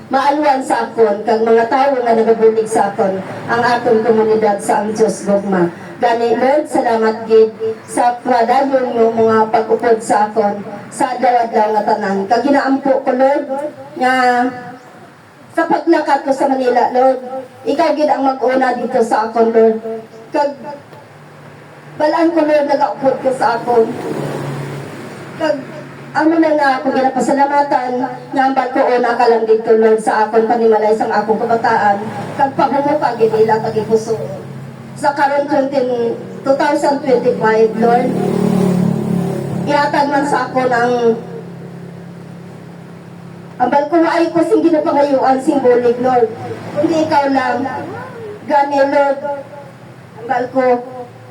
maalwan sa akon kag mga tawo nga nagabulig sa akon ang akong komunidad sa ang Dios gugma. Gani Lord, salamat gid sa padayon mo mga pag-upod sa akon sa adlaw-adlaw nga tanan. Kag ginaampo ko Lord nga sa paglakad ko sa Manila Lord, ikaw gid ang mag-una dito sa akon Lord. Kag balaan ko Lord nagaupod ko sa akon. Kag amo na nga ako ginapasalamatan nga ang ko una ka lang dito Lord sa akon panimalay sang akong kabataan kag paghumo gid ila tagipuso sa karon 2025 Lord ihatag man sa ako ng ang ko ay ko sing ginapangayuan sing bulig Lord kundi ikaw lang gani Lord ang ko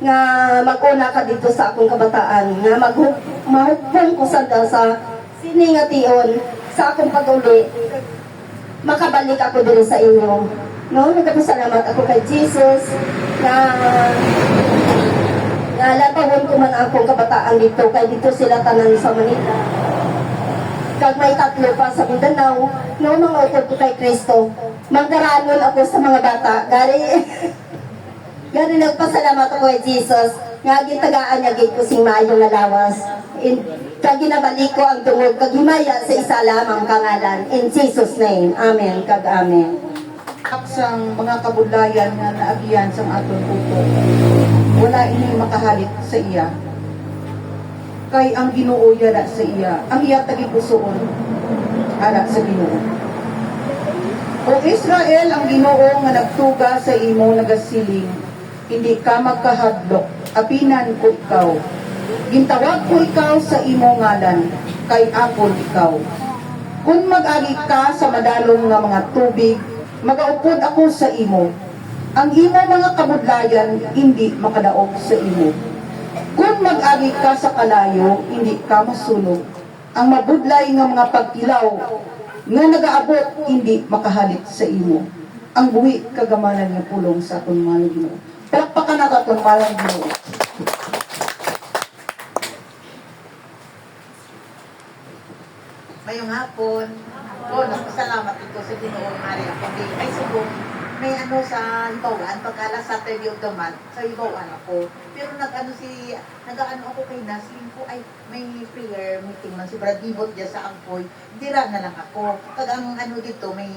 nga mag-una ka dito sa akong kabataan nga mahupong ko sa siningation sa akong pag-uli makabalik ako din sa inyo no nagpasalamat ako kay Jesus na latawon ko man akong kabataan dito kay dito sila tanan sa Manila kag may tatlo pa sa Mindanao no mga utod ko kay Kristo manggaranon ako sa mga bata gani nagpasalamat ako kay Jesus nga gitagaan niya gid ko sing maayo nga lawas kag ginabalik ko ang tungod kag himaya sa isa lamang kangalan in Jesus name amen kag amen.
Sang mga kabudlayan nga naagiyan sang aton puto wala ini makahalit sa iya kay ang Ginoo yara sa iya ang iya tagipusoon ara sa Ginoo o Israel ang Ginoo nga nagtuga sa imo nagasiling hindi ka magkahadlok apinan ko ikaw gintawag ko ikaw sa imo ngalan kay akon ikaw kung mag-agi ka sa madalong nga mga tubig magaupod ako sa imo. Ang imo mga kabudlayan, hindi makadaog sa imo. Kung mag-agi ka sa kalayo, hindi ka masunog. Ang mabudlay nga mga pagkilaw, nga nagaabot, hindi makahalit sa imo. Ang buhi kagamanan nga pulong sa akong mga Ginoo. Palakpakan nato akong mga Ginoo.
Mayong hapon. Nagpasalamat ito sa Ginoo Mari ako di ay subong may ano sa hibawan pagkala Saturday of the month sa hibawan ako pero nag-ano ako kay Naslin ko ay may prayer meeting man si Brad Bibot diya sa Angkoy dira na lang ako pag ang ano dito may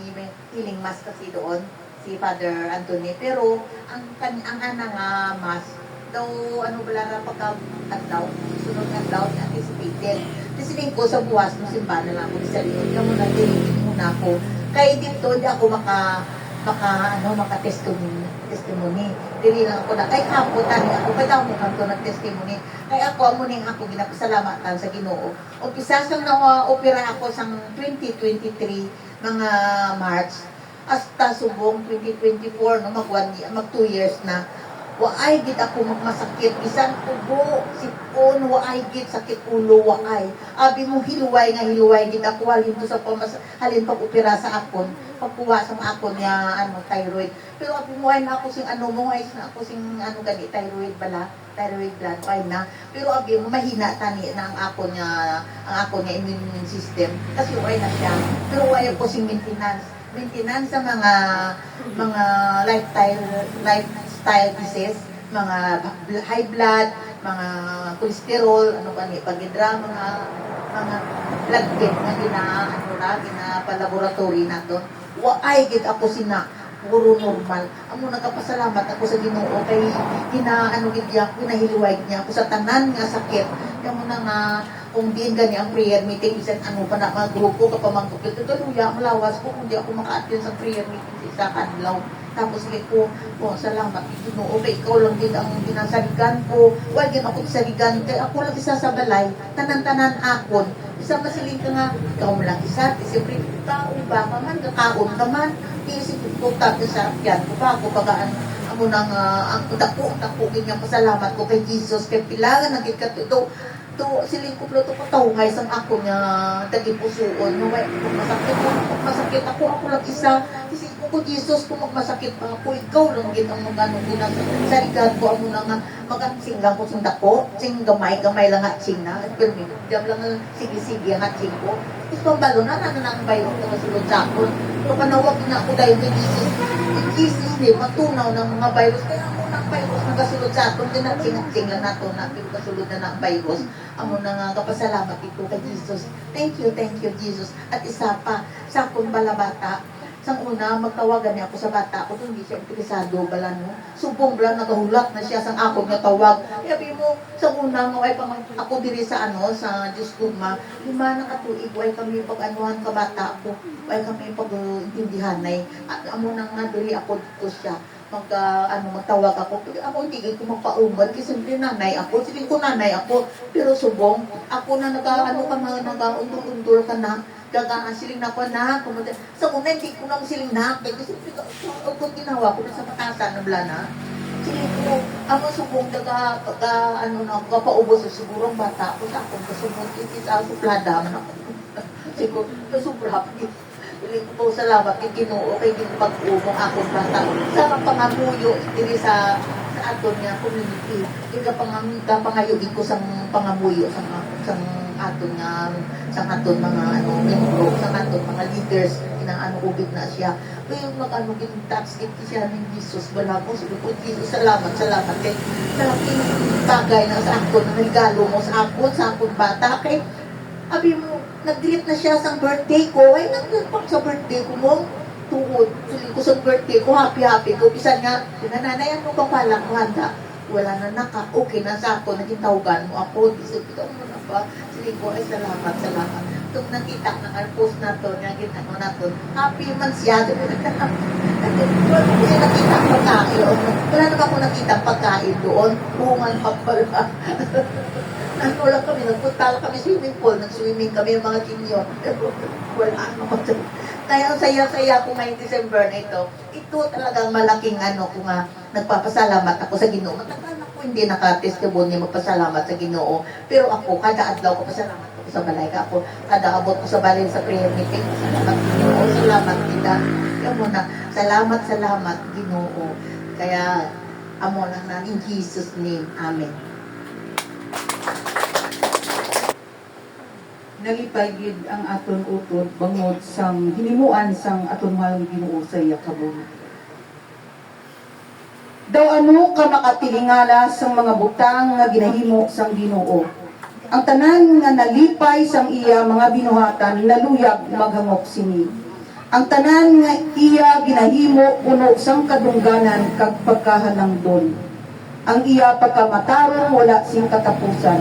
healing mass kasi doon si Father Anthony pero ang ana nga mass daw ano bala na pagka-adlaw sunod nga adlaw anticipated kasi ko sa buwas ng simbahan lang ako sa liyon ka muna din muna ako kaya dito di ako maka-testimony dili lang ako na kay kapo tani ako kaya daw mo kanto nag-testimony kaya ako amuning ako ginapasalamatan sa Ginoo o pisasang na opera ako sang 2023 mga March hasta subong 2024 no mag 2 years na waay gid ako magmasakit bisan ubo sipon waay gid sakit ulo waay abi mo hiluway gid ako halin to sa halin pag-opera sa akon pagkuha sa akon nga thyroid pero abi mo ay na ako sing mo ay na ako sing gani thyroid gland ay na pero abi mo mahina tani na ang akon nga immune system kasi waay na siya pero waay ko sing maintenance sa mga lifestyle disease, mga high blood, mga cholesterol, pagidra, mga
lagkit nga ginapalaboratory na to. Ay, gid ako sina puro normal. Amo nagapasalamat ako sa Ginoo kay gid niya ako, hinahiliwag niya ako sa tanan nga sakit. Kamo na nga kung diin gani ang prayer meeting bisan ano pa na mga grupo kapamangkot ito luya malawas ko kung di ako maka-attend sa prayer meeting sa isa kadlaw. Tapos sige ko, salamat Ginoo kay ikaw lang din ang ginasaligan ko. Wag din ako saligan kay ako lang isa sa balay, tanan-tanan akon. Isa masiling ka nga, ikaw mo lang isa, siyempre tao ba ka man, kakaon ka man, isip ko tapos sa yan, ko pa ako pagaan amo nang ang dako ganyan pasalamat ko kay Jesus kay pilangan nagit ka to siling ko plo to patawngay sang ako nga dagi pusuon no may masakit ako lang isa isip ko Jesus kung magmasakit pa ako ikaw lang gid ang magano ginasaligan ko amo nang magatsing lang ko sing dako sing gamay lang hatsing na pero diam lang sige hatsing ko ito balo na nang bayo ko sulod sa ako pero panawag na ako dayon kay Jesus ni matunaw ng mga virus kaya ako ng virus nagasulod sa aton dinatsing lang nato natin kasulod na ng virus amo na nga kapasalamat ito kay Jesus thank you Jesus at isa pa sa akong balabata sang una magtawagan niya ako sa bata ako hindi siya interesado bala no subong bala nagahulak na siya sang ako nga tawag sabi mo sang una nga ay pang ako diri sa sa Diyos Tugma lima na katuig ay kami pag-anuhan ka bata ako ay kami pag-intindihanay at amo na nga diri ako dito siya magtawag ako hindi ko magpaumad kasi siyempre nanay ako pero subong ako na nag-undol ka na gagaan siling na ko na sa una hindi ko na siling na kasi kung ginawa ko na sa patasan na blana siling ko subong kapaubos sa sigurong bata ko sa akong kasubong sa suplada man ako siguro sobra Piling ko salamat kay Ginoo kay pag-umong akong bata. Sa pangamuyo diri sa aton nga community. Pangayugin ko sang pangamuyo sang aton mga membro, sang aton mga leaders inaano ubig na siya. Pero gid tax gid siya ng Jesus wala ko sabi ko Jesus salamat kay malaking bagay na sa aton na regalo mo sa akong bata kay abi mo nag-delete na siya sa birthday ko. Ay, nag-delete sa birthday ko mo. Tuod. Sulit ko sa birthday ko. Happy ko. Bisan nga, nananayan mo bang palang mo handa? Wala na naka. Okay na sa ako. Naging tawagan mo ako. Isip ko na ba? Sulit ko, ay salamat. Itong nakita na post na to, naging na to. Happy man siya. Wala ko siya nakita ang pagkain. Wala naman ako nakita ang pagkain doon. Bungan pa pala. Lang kami, nagpunta lang kami swimming pool, nag-swimming kami ng mga kinyo. Wala naman. Kaya ang saya-saya ko ngayong December na ito. Ito talagang malaking kung nagpapasalamat ako sa Ginoo. Matagal ako hindi naka-testimony magpasalamat sa Ginoo. Pero ako, kada adlaw ko pasalamat ako sa balay ka ako. Kada abot ko sa balay sa prayer meeting, salamat Ginoo, salamat kita. Kaya mo na, salamat Ginoo. Kaya, amo na in Jesus' name. Amen.
Nalipay gid ang aton utod bangod sang hinimuan sang aton mahal Ginoo sa iya kabuhi. Daw ka makatilingala sang mga butang nga ginahimo sang Ginoo. Ang tanan nga nalipay sang iya mga binuhatan naluyag maghangop sini. Ang tanan nga iya ginahimo puno sang kadungganan kag pagkahalangdon. Ang iya pagkamatarong wala sing katapusan.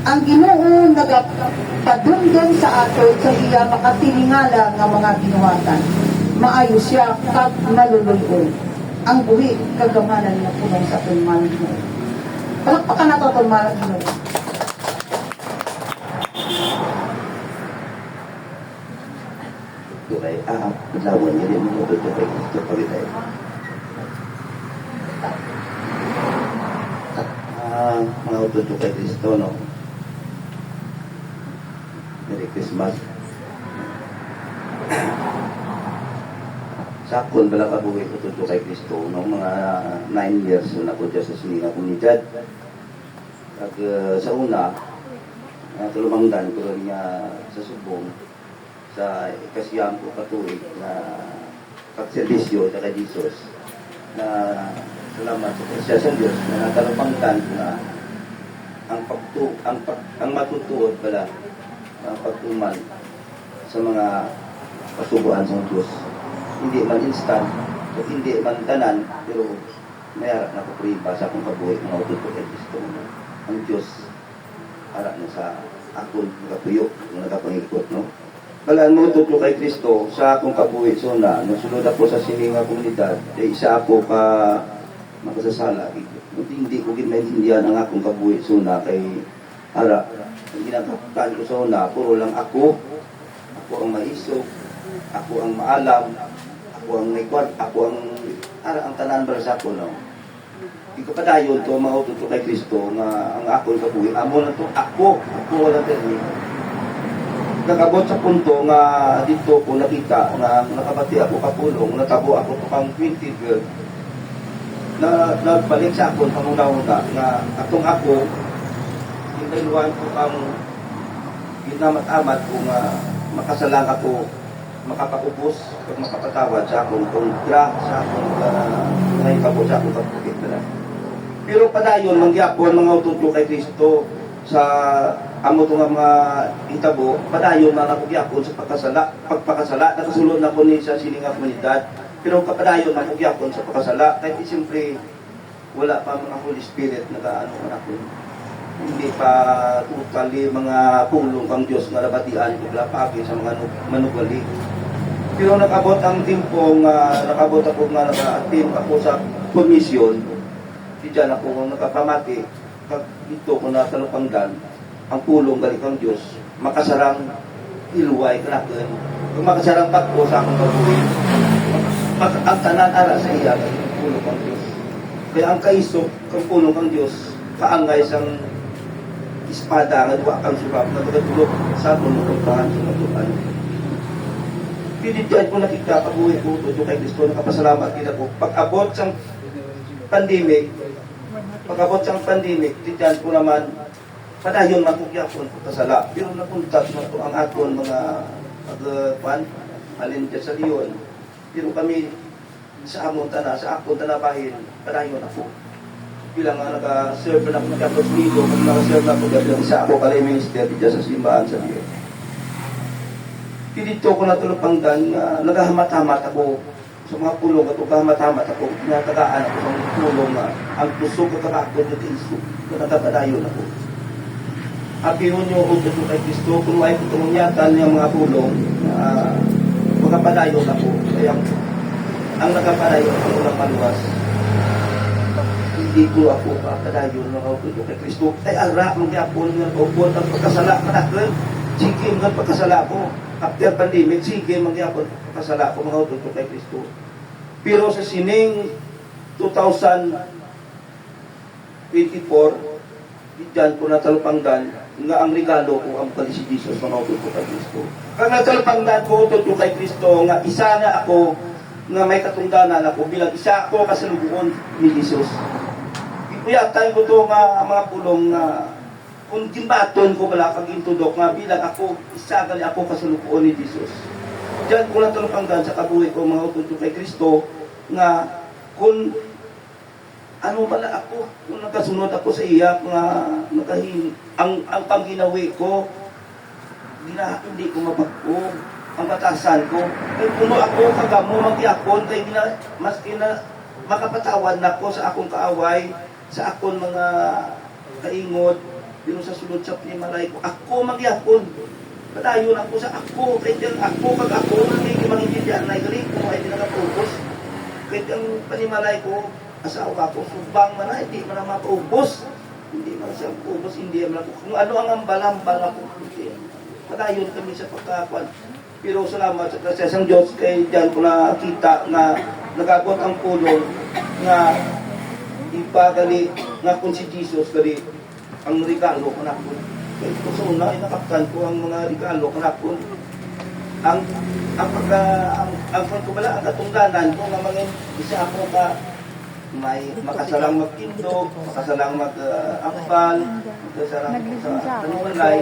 Ang Ginoo nagapadungdon sa ato sa iya makatilingala nga mga binuhatan. Maayo siya kag maluluyon. Ang buhi kagamanan na punong sa aton mahal Ginoo. Palakpakan nato aton mahal Ginoo.
Tulay lawan niya rin mo dito kay Kristo pagitay. Mga utod kay Kristo, no? Merry Christmas. Sakon bala ka buhay utod kay Kristo, no? Mga 9 years na ko dyan sa sinina komunidad. At sa una, tulumangdan ko rin niya sa subong sa ikasiyang ko katuig na pagservisyo sa kay Jesus na salamat sa Diyos na natalupangtan na ang matutuod pala pagtuman sa mga kasubuan sa Diyos. Hindi man instant, o hindi man tanan, pero mayara na kapriba sa akong kabuhi mga utod ko kay Kristo. Ang Diyos, para na sa akong nagatuyo, nagapangikot, no? Balaan mo utod ko kay Kristo sa akong kabuhi. So nasunod ako sa sininga komunidad, isa ako ka makasasala. Hindi ko ginaintindihan ang akong kabuhi. So kay ara, ang ginagapan ko sa una, puro lang ako ang maisog, ako ang maalam, ako ang may kwart, ako ang tanan para sa ako, no? Ikapadayon to, mga utod ko kay Kristo, nga ang ako ang kabuhi. Amo na to, ako wala din. Nagabot sa punto nga dito ko nakita na nakabati ako kapulong, natabo ako pang 20 girl, na nagbalik sa akon panguna-una nga atong ako hinayluan ko ang ginamat-amat kung makasalang ako makapakupos at makapatawad sa akong kontra sa akong nahikabo sa akong kapukit na. Pero padayon mangyapon mga utod kay Kristo sa amo to nga mga hitabo, padayon na nakugyapon sa pagpakasala nakasulod na ko ni sa sininga komunidad. Pero kapadayon na kugyapon sa pagkasala, kahit siyempre wala pa mga Holy Spirit na kaano man ako. Hindi pa totally mga pulong kang Diyos nga nabatian ko lapagi sa mga manugali. Pero nakabot ang timpong nakabot ako nga naka-attend ako sa komisyon. Diyan ako nakapamati pag dito ko na talupangdan ang pulong gali kang Diyos makasarang iluway kanakon. Kung makasarang pagko sa akong kabuhi, ang tanan ara sa iya ang pulong kang Diyos. Kaya ang kaisok kang pulong kang Diyos kaangay sang espada nga duwa kang surap na tagatulog sa atong pagpahan sa katuan. Pinitian ko nakita kabuhi ko to kay Kristo, nakapasalamat kita ko. Pag-abot sang pandemic, titian ko naman padayon makugyapon pagkasala. Pero napuntat na to ang aton mga pagpan alin sa Leon. Pero kami sa amon tana, sa akon tanabahin, padayon ako. Bilang nga naka-serve na ako ng Catholic Nido, kung naka-serve na ako bilang isa ako kalay minister dito sa simbahan sa Leon. Dito ko natulupanggan, nagahamat-hamat ako sa mga pulong at nagahamat-hamat ako, tinatagaan ako sa mga pulong ang pusog at kakakot na Kristo, na nagapadayon ako. Apihon nyo utod ko kay Kristo, kung ay kutungyatan niyang mga pulong, magapadayon ako. Kaya ang nagapadayon ako ng maluwas, hindi ko ako kapadayon ng utod ko kay Kristo. Ay ara, magyapon nga upon ang pagkasala manakal, sige mga pagkasala ko. After pandemic, sige magyapon pagkasala ko mga utod ko kay Kristo. Pero sa sining 2024, diyan ko natalupangdan nga ang regalo ko ang pali si Jesus mga utod ko kay Kristo. Kang natalupangdan ko utod ko kay Kristo nga isa na ako nga may katungdanan ako bilang isa ako kasalubuon ni Jesus. Ipuyatan ko to nga mga pulong nga kung gimbaton ko wala kang intudok nga bilang ako isa gali ako kasalubuon ni Jesus. Diyan ko natalupangdan sa kabuhi ko mga utod ko kay Kristo nga kung ano bala ako, kung nakasunod ako sa iya, ang pangginawi ko, hindi ko mapagko, ang batasan ko. Kaya puno ako, kagamo, magyakon, kaya maski na makapatawad na ako sa akong kaaway, sa akong mga kaingod, pero sa sulod sa pinimalay ko, ako magyakon. Padayon ako sa ako, kaya ako, pag ako, hindi mangintindihan na igaling ko, ay di nakapupos. Kaya ang panimalay ko, asawa ko, subang man na, hindi man na mapaubos. Hindi man siya mapaubos, hindi man ako. Kung ano ang ambal-ambal ako, hindi. Padayon kami sa pagkakuan. Pero salamat sa kasasang Diyos, kay dyan ko nakita na nagabot ang pulong na ipagali nga kung si Jesus gali ang regalo ko na po. Kaya ko sa una, inakaptan ko ang mga regalo ko na po. Ang pagkubala, ang katungdanan ko nga mga isa ako ka may makasalang magtindog, makasalang mag-ampal, makasalang sa tanumalay,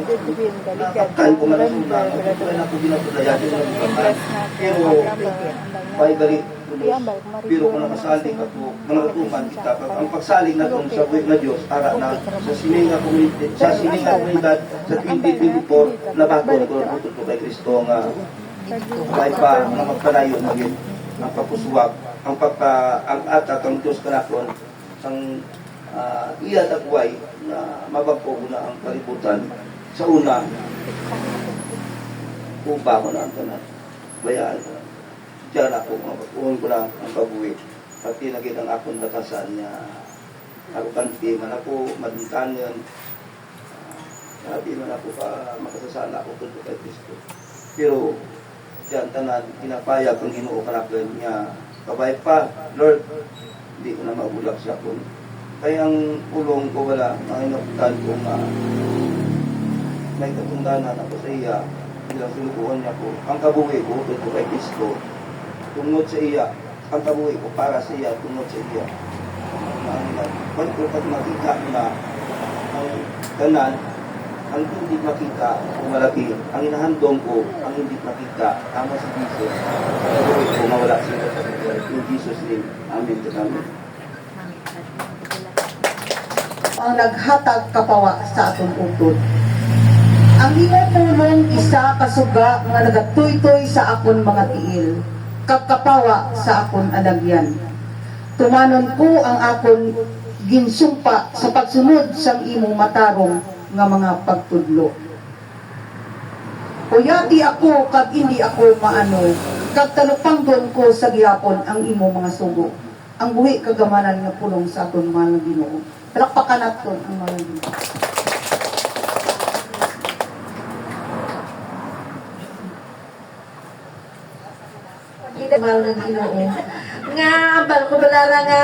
nakaptan ko malasunda, magkakaroon ako ginapudaya din ng pagkakas. Pero, may galit ko Pero kung nakasalig ako, manatuman kita, ang pagsalig na kung sa buhay na Diyos, para na sa sininga komunidad sa 2024, nabago ko ko kay Kristo nga kahit pa na magpanayon maging ang pagkuswag, ang pagka-ang ang Diyos kanakon, ang iya takway na mabagpo na ang kalibutan. Sa una, upa ko na ang tanan. Bayaan ko na. Diyan ako, mabaguhin ko lang ang pag-uwi. Pati naging ang akong nakasan niya. Ako kanti, man ako maduntanan. Sabi man ako pa makasasala ako kung kay Kristo. Pero, diyan tanan, pinapayag ang Ginoo kanakon niya. Kabay pa, Lord, hindi ko na magulag sa akong. Kaya ang ulong ko wala, ang inabutan ko nga may katungdanan ako sa iya, bilang sinukuhan niya ko. Ang kabuhi ko, tungkol kay Kristo, tungod sa iya. Ang kabuhi ko para sa iya, tungod sa iya. Pag makita na ang kanan, ang hindi makita kung malaki, ang inahandong ko, ang hindi makita, tama si Jesus. Ang kabuhi ko, mawala sila sa buhay. In Jesus' name, Amen. Amen.
Ang naghatag kapawa sa atong utod. Ang iyong tulong isa kasuga nga nagatuytoy sa akon mga tiil, kagkapawa sa akon alagyan. Tumanon ko ang akon ginsumpa sa pagsunod sang imong matarong nga mga pagtudlo. Uyati ako kag hindi ako maano, kag talupanggon ko sa gihapon ang imong mga sugo. Ang buhi kagamanan nga pulong sa aton mga Ginoo. Palakpakan naton ang mga Ginoo.
Mahal ng Ginoo. Nga, ambal ko balara nga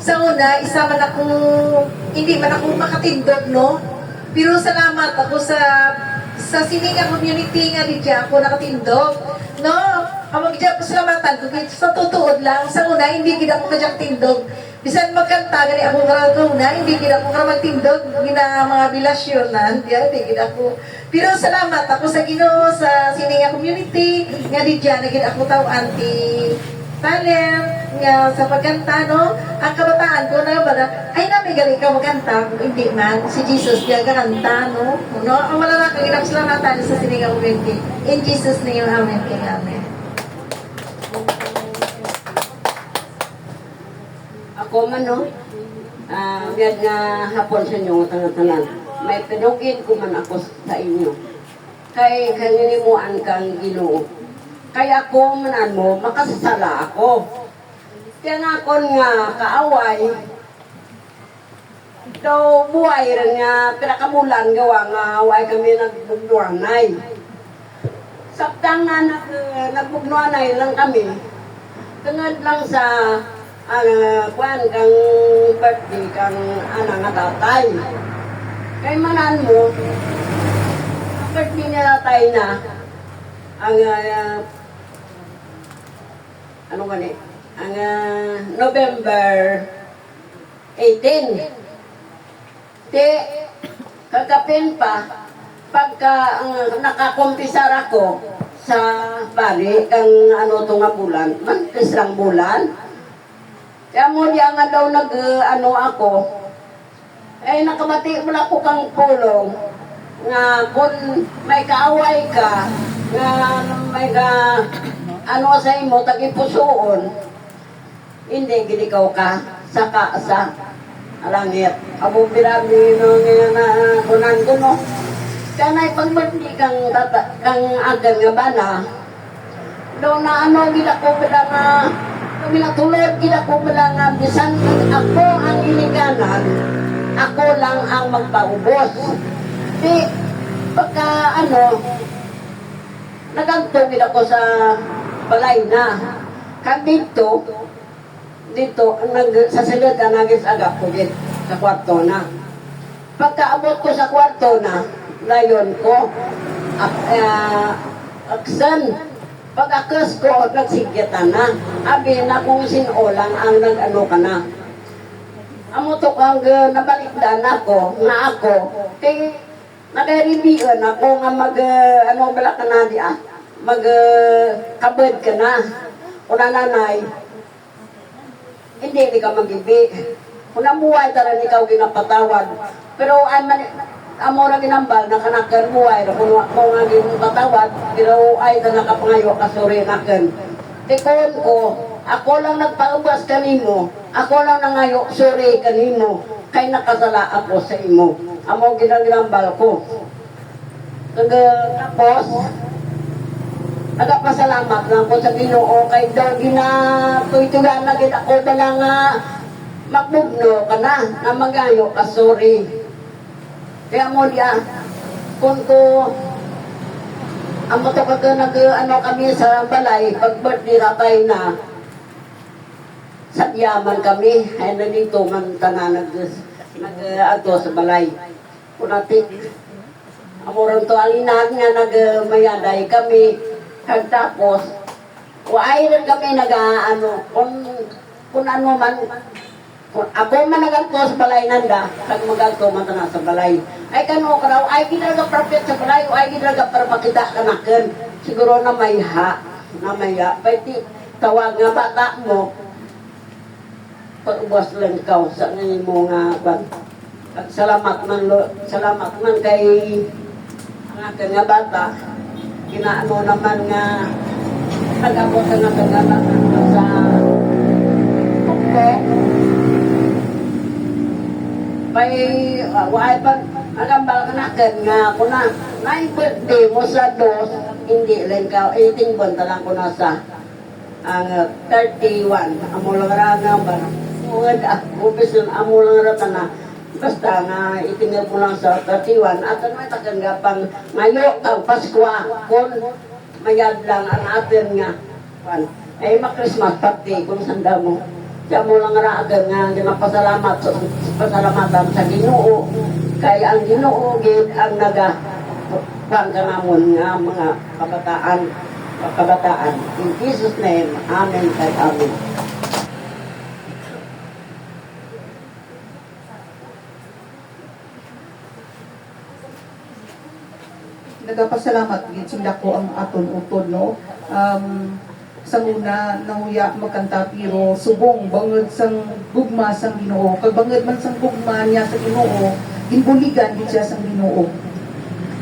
sa una, isa man ako, hindi man ako makatindog, no? Pero salamat ako sa sininga community nga di dyan ako nakatindog, no? Ang magdyan ko salamatan ko, sa tutuod lang, sa una, hindi gina ako kadyang tindog. Bisan magkanta, gani ako karaguna, hindi gina ako magtindog, gina mga bilasyonan, hindi gina ako. Pero salamat ako sa Ginoo sa sininga community, nga di dyan, naging ako tao anti-talent, nga sa pagkanta, no? Ang kabataan ko na ba ay namin galing ka magkanta, kung hindi man, si Jesus diya kakanta, no? Ang malalaki, ginapsalamatan sa sininga community. In Jesus' name, Amen, King Amen.
Ako man, no? Biyad nga hapon sa inyo, tangan-tangan. May pinugin ko man ako sa inyo. Kay kaninimuan kang Ginoo. Kaya ako manan mo, makasasala ako. Kaya nga ako nga kaaway. Ito buhay rin nga, pinakamulan gawa nga away kami nagbugnuanay. Sabtang nga nagbugnuanay lang kami. Tungod lang sa kwan kang birthday kang nga tatay. Kay manan mo, birthday nila tatay na ang ano gani? Ang November 18. Di kagapin pa pagka nakakumpisar ako sa bari kang ano to nga bulan, man isang bulan. Kaya mo diya nga daw ako, eh nakabati mo na ko kang pulong, nga kung may kaaway ka, nga may ano sa imo, tagipusoon, hindi ginikaw ka, saka sa langit. Abo birabi no ngayon na kunan ko no. Kaya na ipagmati kang agan nga bana, daw na ano gila ko pala nga, minatulog gila ko pala nga, bisan ako ang iliganan, ako lang ang magpaubos. Di, pagka nagantong ako sa balay na. Kag dito, sa silid na nagis agap ko dito, sa kwarto na. Pagkaabot ko sa kwarto na, layon ko, aksan, pag-akas ko, nagsigyatan na. Abi na kung sinolang ang nag-ano ka na. Amo to kang nabalikdan ako, nga ako, kay nag-reviewan ako nga kabad ka na. Una nanay, hindi ka mag-ibi. Kung namuhay taran ikaw ginapatawad. Pero ay man, amo ra ginambal na kanakan buhay ra kung mo nga ginapatawad, pero ay ta nakapangayo kasuri naken. Tikon ko, ako lang nagpaubas kanimo, ako lang nangayo suri kanimo, kay nakasala ako sa imo. Amo ginambal ko. Tapos, nagapasalamat lang ko sa Ginoo kay daw ginatuy-tugan na gid ako dala nga magbugno ka na magayo ka sorry. Kaya mo diya kung ko amo to kag ano kami sa balay pag birthday ratay na sa yaman kami ay nandito man tanan nag sa balay. Kunatik amoron to alinan nga nagmayaday kami. Tapos, ay rin kami nag-ano, kung ano man, kung ako man naganto sa balay nanda, kag maganto man na sa balay. Ay kano ka raw, ay gidraga prophet sa balay, o ay gidraga para makita ka nakin. Siguro na may ha, pwede tawag nga bata mo, pag-ubas lang ikaw sa mo nga ban. At salamat man kay ang akin nga bata, kinaano naman nga nag-abot ka na kagalan sa tukto. May waay pa nagambal ka nakin nga ako na birthday mo sa dos, hindi lang ka, 18 buwan talang ko na sa ang 31. Amo lang nga ba? Umpisa amo lang rata na basta nga itinggal mo lang sa 31 at ano ay takang gapang ngayo ang Paskwa kung mayad lang ang atin nga ay ma-Christmas party kung sanda mo siya mo lang raagan nga ginapasalamat sa pasalamatan sa Ginoo kaya ang Ginoo gid ang pangkanamon nga mga kabataan in Jesus name, Amen kay Amen.
Nagapasalamat gid sila ko ang aton utod no. Sa una nahuya magkanta pero subong bangod sang gugma sang Ginoo. Kag bangod man sang gugma niya sa Ginoo, ginbuligan gid siya sang Ginoo.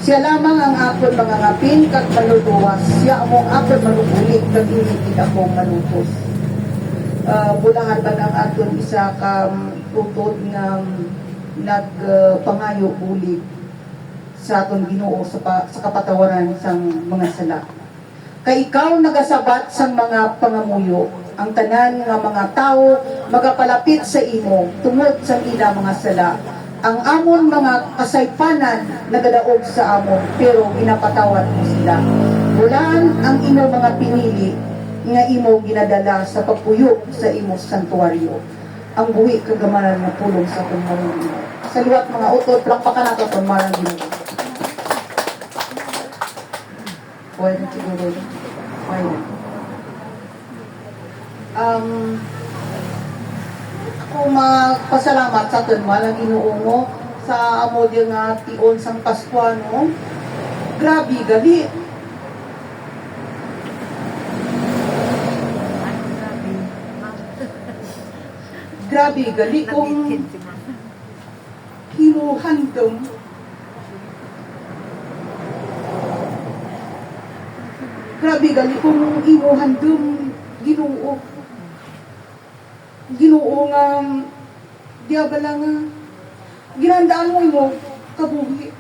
Siya lamang ang aton mga ngapin kag manuduwas. Siya amo aton manubulig kag gid ako manutos. Bulahan ba ang aton isa ka utod nga nagpangayo bulig sa aton Ginoo sa kapatawaran sang mga sala. Kay ikaw nagasabat sang mga pangamuyo, ang tanan nga mga tao magapalapit sa imo tungod sa ila mga sala. Ang amon mga kasaypanan nagadaog sa amon pero ginapatawad mo sila. Bulan ang imo mga pinili nga imo ginadala sa pagpuyo sa imo santuaryo. Ang buhi kagamanan nga pulong sa atong Ginoo. Sa liwat mga utod, plakpakan nato atong marang Ginoo. Pwede siguro. Pwede. Ako magpasalamat sa aton malang Ginoo no sa amo di nga tion sang Pasko no. Grabe gali. Grabe gali kung hinuhandom grabe gali kung imuhandom Ginoo. Ginoo nga diabala nga ginandaan mo imo kabuhi.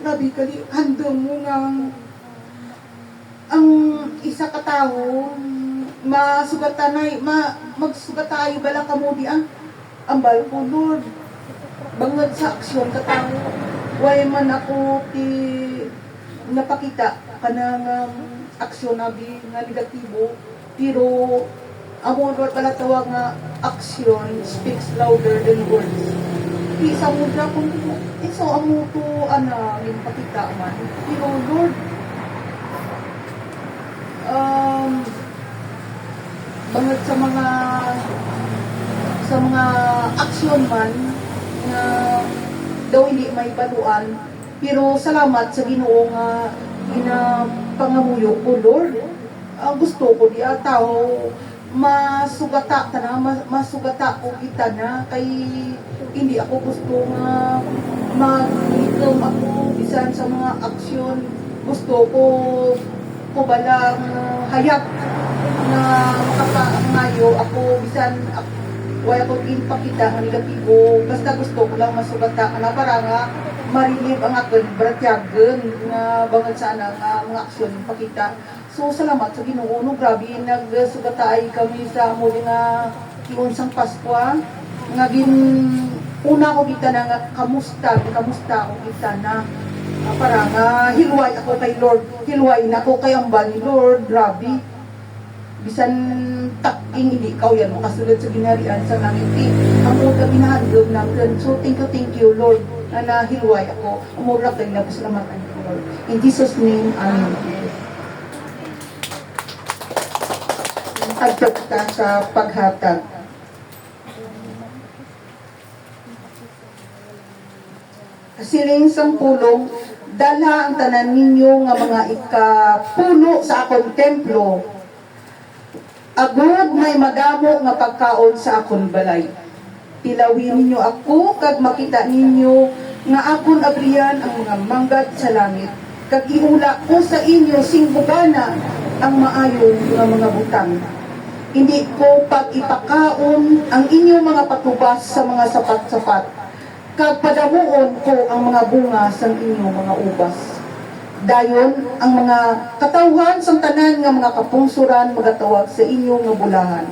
Grabe gali handom mo nga ang isa ka tawo masugatanay magsugatayo bala kamo di ang ambal ko Lord. Bangod sa aksyon ka tawo way man ako ti napakita kanang aksyon abi nga negatibo pero amo Lord pala tawag nga action speaks louder than words. Isa mo na kung so amo to ana yung pakita man pero Lord bangod sa mga aksyon man na daw hindi may baluan pero salamat sa Ginoo nga ginapangamuyo ko Lord gusto ko diya tao masugata ta na masugata ko kita na kay hindi ako gusto nga mag-itom ako bisan sa mga aksyon. Gusto ko balang hayag na makapangayo ako bisan wala ko ginpakita ang negatibo. Basta gusto ko lang masugata na para nga marilib ang akon bratyagen nga bangod sana nga mga aksyon pakita. So salamat sa Ginoo no, grabe nagsugataay kami sa muli nga kiunsang Pasko nga una ko kita na nga kamusta ko kita na para nga hilway ako kay Lord, hilway na ako kay ambal ni Lord, grabe bisan taking hindi ikaw yan makasulod sa ginarian sa langit ang mga ginahandog natin. So thank you Lord na nahilway ako, umurap tayo na pasalamatan ko Lord, in Jesus name, Amen. Agtag ka sa paghatag. Siling sang pulong, dala ang tanan ninyo nga mga ikapuno sa akong templo. Agud may madamo nga pagkaon sa akong balay. Tilawin ninyo ako, kag makita ninyo nga akon abriyan ang mga manggad sa langit. Kag iula ko sa inyo singbugana ang maayo nga mga butang. Hindi ko pag-ipakaon ang inyong mga patubas sa mga sapat-sapat. Kag padamuon ko ang mga bunga sa inyong mga ubas. Dayon, ang mga katawhan sa tanan nga mga kapungsuran magatawag sa inyong nga bulahan.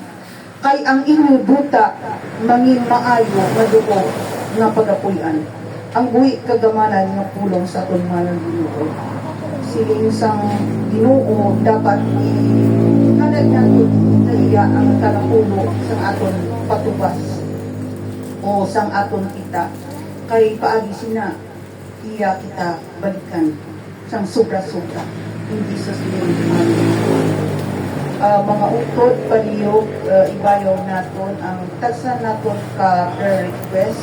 Kay ang inyong duta mangin maayo nga dugo nga pagapuyan. Ang buhi kagamanan nga pulong sa aton manang Ginoo. Siling sang Ginoo dapat ihalad natin na iya ang kalapulo sa aton patubas o sang aton kita. Kay paagi sina iya kita balikan sang sobra-sobra. In Jesus name, Amen. Mga utod, paliyog, ibayaw naton ang tagsa naton ka prayer request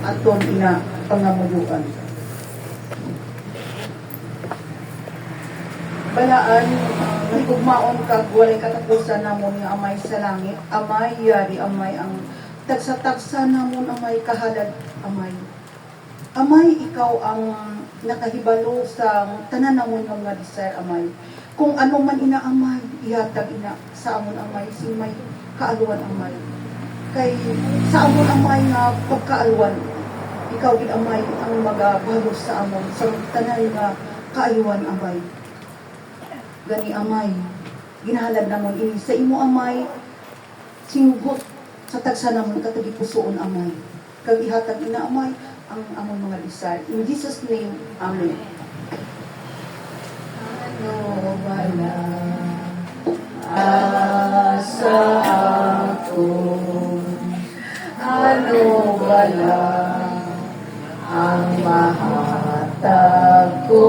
aton ina pangamuluan. Balaan, nagugmaon kag walay katapusan namon nga amay sa langit, amay yari amay ang tagsa-tagsa namon amay kahalad amay. Amay, ikaw ang nakahibalo sa tanan namon nga mga desire amay. Kung ano man inaamay, ihatag ina sa amon amay, sing may kaaluan amay. Kay sa amon amay nga pagkaaluan, ikaw gid amay ang magabalos sa amon sa tanan nga kaayuan amay. Gani amay, ginahalad namon ini sa imo amay, sinugot sa tagsa namon katagi pusoon amay. Kag ihatag ina amay ang among mga desire. In Jesus name, Amen. Ano wala asa ako, ano wala ang mahatag ko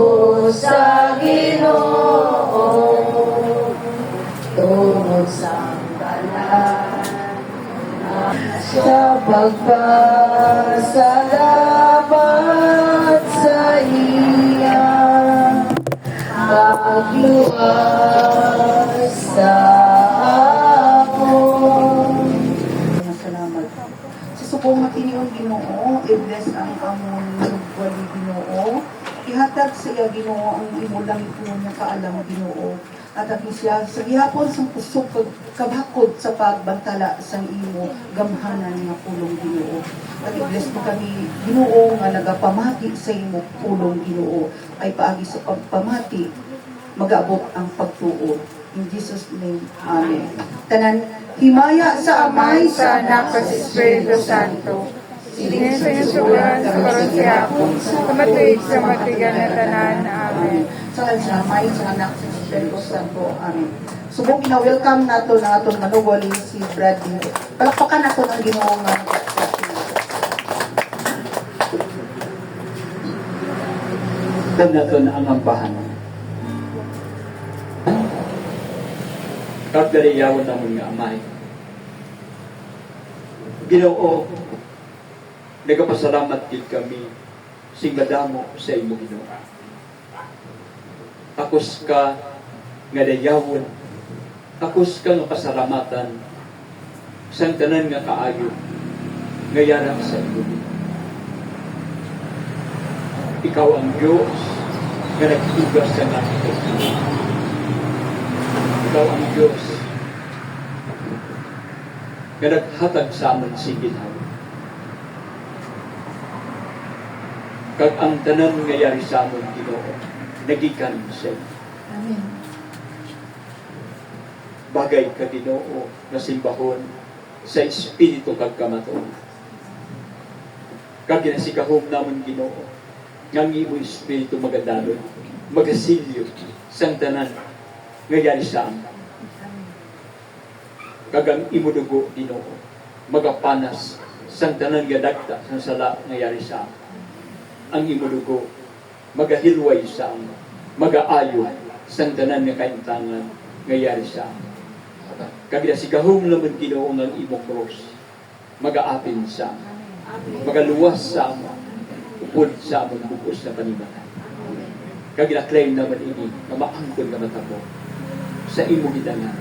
sa Ginoo, tungod sa kalan sa pagpasalamat sa iya, pagluwas sa akon. Salamat. Sa subong matiniong Ginoo, i-bless ang amon wali Ginoo. Ihatag sa iya Ginoo ang imo langit mo niya kaalam Ginoo. At siya sa gihapon sa pusok kabakod sa pagbantala sang imo gamhanan nga pulong Ginoo. At i-bless mo kami Ginoo nga nagapamati sa imo pulong Ginoo. Ay paagi sa pagpamati mag-abot ang pagtuo. In Jesus name, Amen. Tanan, himaya sa Amay, sa Anak, sa Espiritu Santo.
Siling sa iyong suburan, sa karon siya, sa matuig, sa matigan na tanan. Amen.
Sa Amay, sa Anak, sa Espiritu Santo. Amen. Subong ina-welcome nato na aton manugoli si Bradley. Palakpakan nato ang Ginoo nga
naton ang ambahan. Kagdaliyawan namon nga amay. Ginoo, nagapasalamat gid kami sing madamo sa imo Ginoo. Takos ka nga dayawon akos ka nga pasalamatan sang tanan nga kaayo nga yara sa iyo. Ikaw ang Diyos nga nagtugas sa natin. Ikaw ang Diyos nga naghatag sa amon si Ginhawa. Kag ang tanan nga yari sa amon Ginoo nagikan sa iyo.
Amen.
Bagay ka Ginoo na simbahon sa espiritu kag kamaton. Kag ginasikahom namon Ginoo nga ang imo espiritu magadalon, magasilyo sang tanan nga yari sa amin. Kag ang imo dugo Ginoo magapanas sang tanan nga dagta sang sala nga yari sa amin. Ang imo dugo magahilway sa amin, magaayo sang tanan nga kaintangan nga yari sa amin. Kag ginasikahom namon Ginoo nga ang imong cross magaapin sa amin, magaluwas sa amin, upod sa amon bukos na panibatan. Kag ina-claim naman ini na maangkon na matabo sa imo gidangan.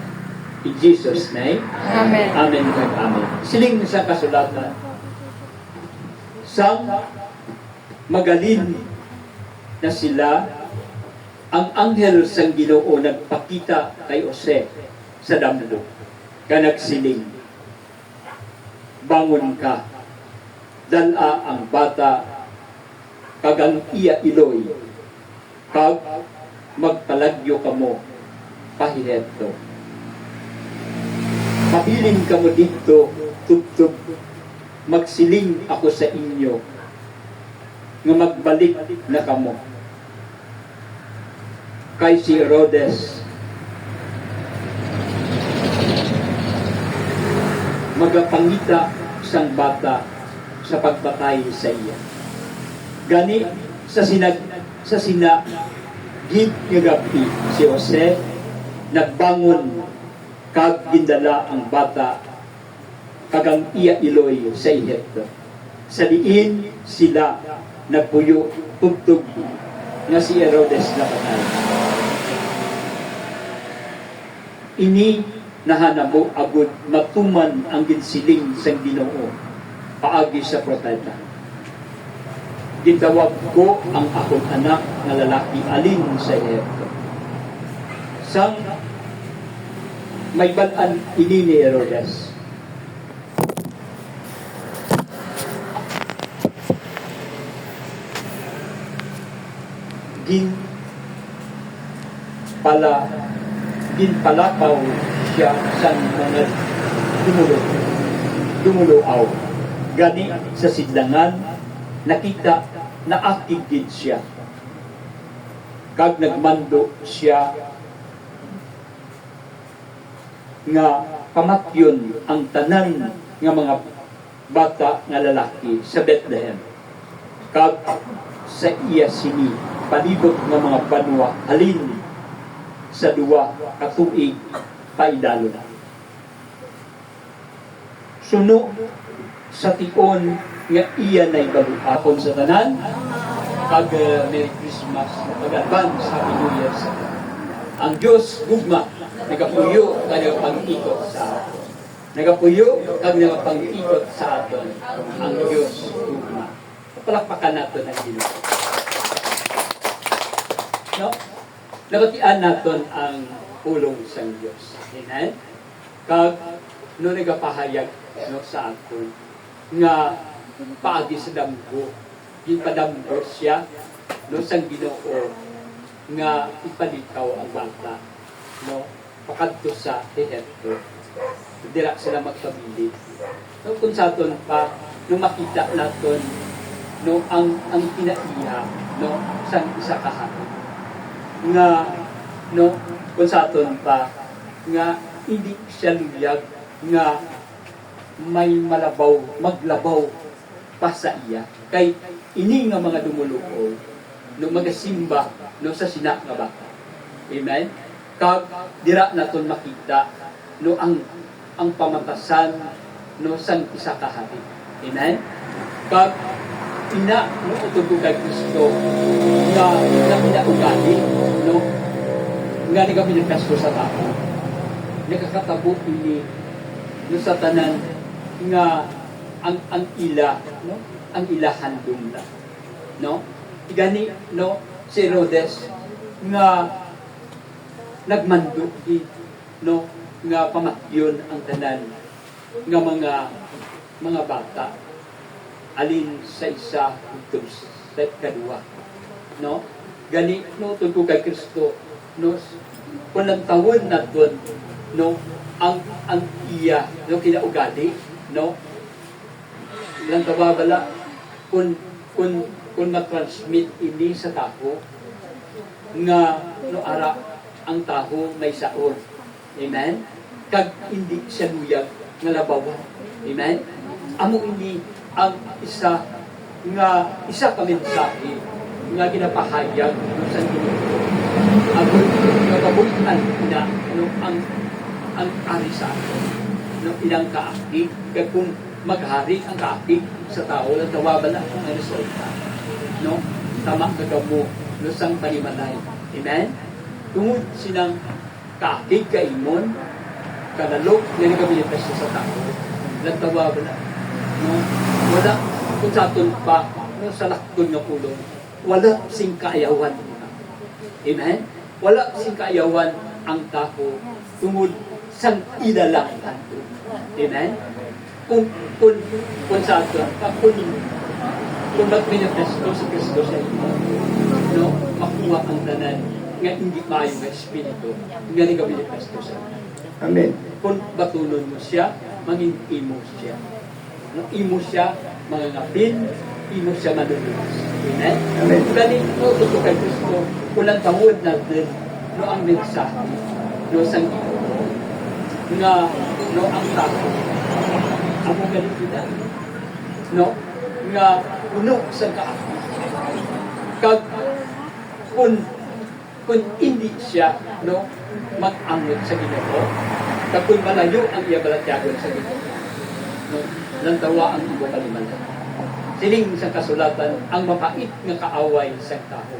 In Jesus' name,
Amen.
Amen kag Amen. Siling sa kasulatan, sang magalin na sila, ang anghel sang Ginoo nagpakita kay Jose sa damlo. Ka nagsiling, bangon ka, dala ang bata kag ang iya iloy, kag magpalagyo kamo pahireto. Mabilin kamo dito, tubtub, magsiling ako sa inyo, nga magbalik na kamo. Kay si Herodes, magapangita sang bata sa pagpatay sa iya. Gani sa gid nga gabi si Jose nagbangon kag gindala ang bata kag ang iya iloy sa Ehipto. Sa diin sila nagpuyo tugtog nga si Herodes napatay. Ini nahanabo agud matuman ang ginsiling sang Ginoo paagi sa propeta. Gitawag ko ang akong anak na lalaki alin sa Ehipto. Sang may balaan ini ni Herodes. Ginpalapaw siya sa mga dumuluaw. Gani sa sidlangan nakita na akigid siya. Kag nagmando siya nga pamatyon ang tanan nga mga bata nga lalaki sa Bethlehem. Kag sa iya sini palibot nga mga banwa halin sa duwa ka tuig paidalo na. Suno sa tion nga iya na ibaluakon sa tanan. Kag Merry Christmas, mag-advance Happy New Year sa tanan. Ang Diyos gugma nagapuyo kag nagapang-ikot sa aton. Nagapuyo kag nagapang-ikot sa aton ang Diyos gugma. Palakpakan naton ang Ginoo. No? Nabatian naton ang pulong sa Diyos. Amen? Kag no nagapahayag no sa aton nga paagi sa damgo, ginpadamgo siya no sang Ginoo nga ipalikaw ang bata no pakadto sa Ehipto. Dira sila magpabilit. No kung sa aton pa no makita naton no ang kinaiya no sang isa ka hari nga no kung sa aton pa nga hindi siya luyag nga may maglabaw pa sa iya kay ini nga mga dumuluoy no magasimba no sa sina nga bata. Amen. Kag dira naton makita no ang pamatasan no sang isa ka hari. Amen. Kag ina no utod kay Kristo nga pinaugali no nga ni kami nagkasto sa tao. Nakakatabo ini no sa tanan nga ang ila, no? Ang ilahan dumla. No? Igani, no? Si Herodes nga nagmando no? Nga pamatyon ang tanan nga mga bata alin sa isa ito sa kadua. No? Gani, no? Tungkol kay Kristo, no? Kunang taon na doon, no? Ang iya, no? Kinaugali, no? Ilang kababala, kung ma-transmit ini sa tao, nga, no? Ara, ang tao may saon. Amen? Kag hindi siya luyag nga labawan. Amen? Amo ini ang isa ka mensahe nga ginapahayag sa Ginoo. Ang nagabutan na no, ang ari sa atin. No, ilang kaakig, kag kung maghari ang kaakig sa tao, at tawabala ang resulta. No? Tama kagamo, no, sang panimalay. Amen? Tungod sinang kaakig kaimon, kanalog, yan ang kabilitas sa tao. Nagtawabala. No? Wala, kung sa aton pa, no, sa lakton ng kulong, wala sing kaayawan. Amen? Wala sing kaayawan ang tao tungod sang idalang tanto. Amen? Kung sa aton, kung magpinapesto sa Kristo sa inyo, no, makuha ang tanan nga hindi maayo ng Espiritu, nga ni kabilipesto sa inyo.
Amen.
Kung batunon mo siya, mangin imo siya. No, imo siya, mga ngapin, imo siya manuluwas. Amen?
Amen.
Gani, no, totoo kay Kristo, kulang tawad natin, no, ang mensahe, no, sang Ginoo, nga, no, ang tao, ako ganito na, no, nga, puno sa kaapi. Kag, kung hindi siya, no, mag-angot sa Ginoo, kag kung malayo ang iyabalatyagon sa Ginoo, no, lantawa ang ibo kalimanan. Sining sa kasulatan, ang mapait nga kaaway sa tao,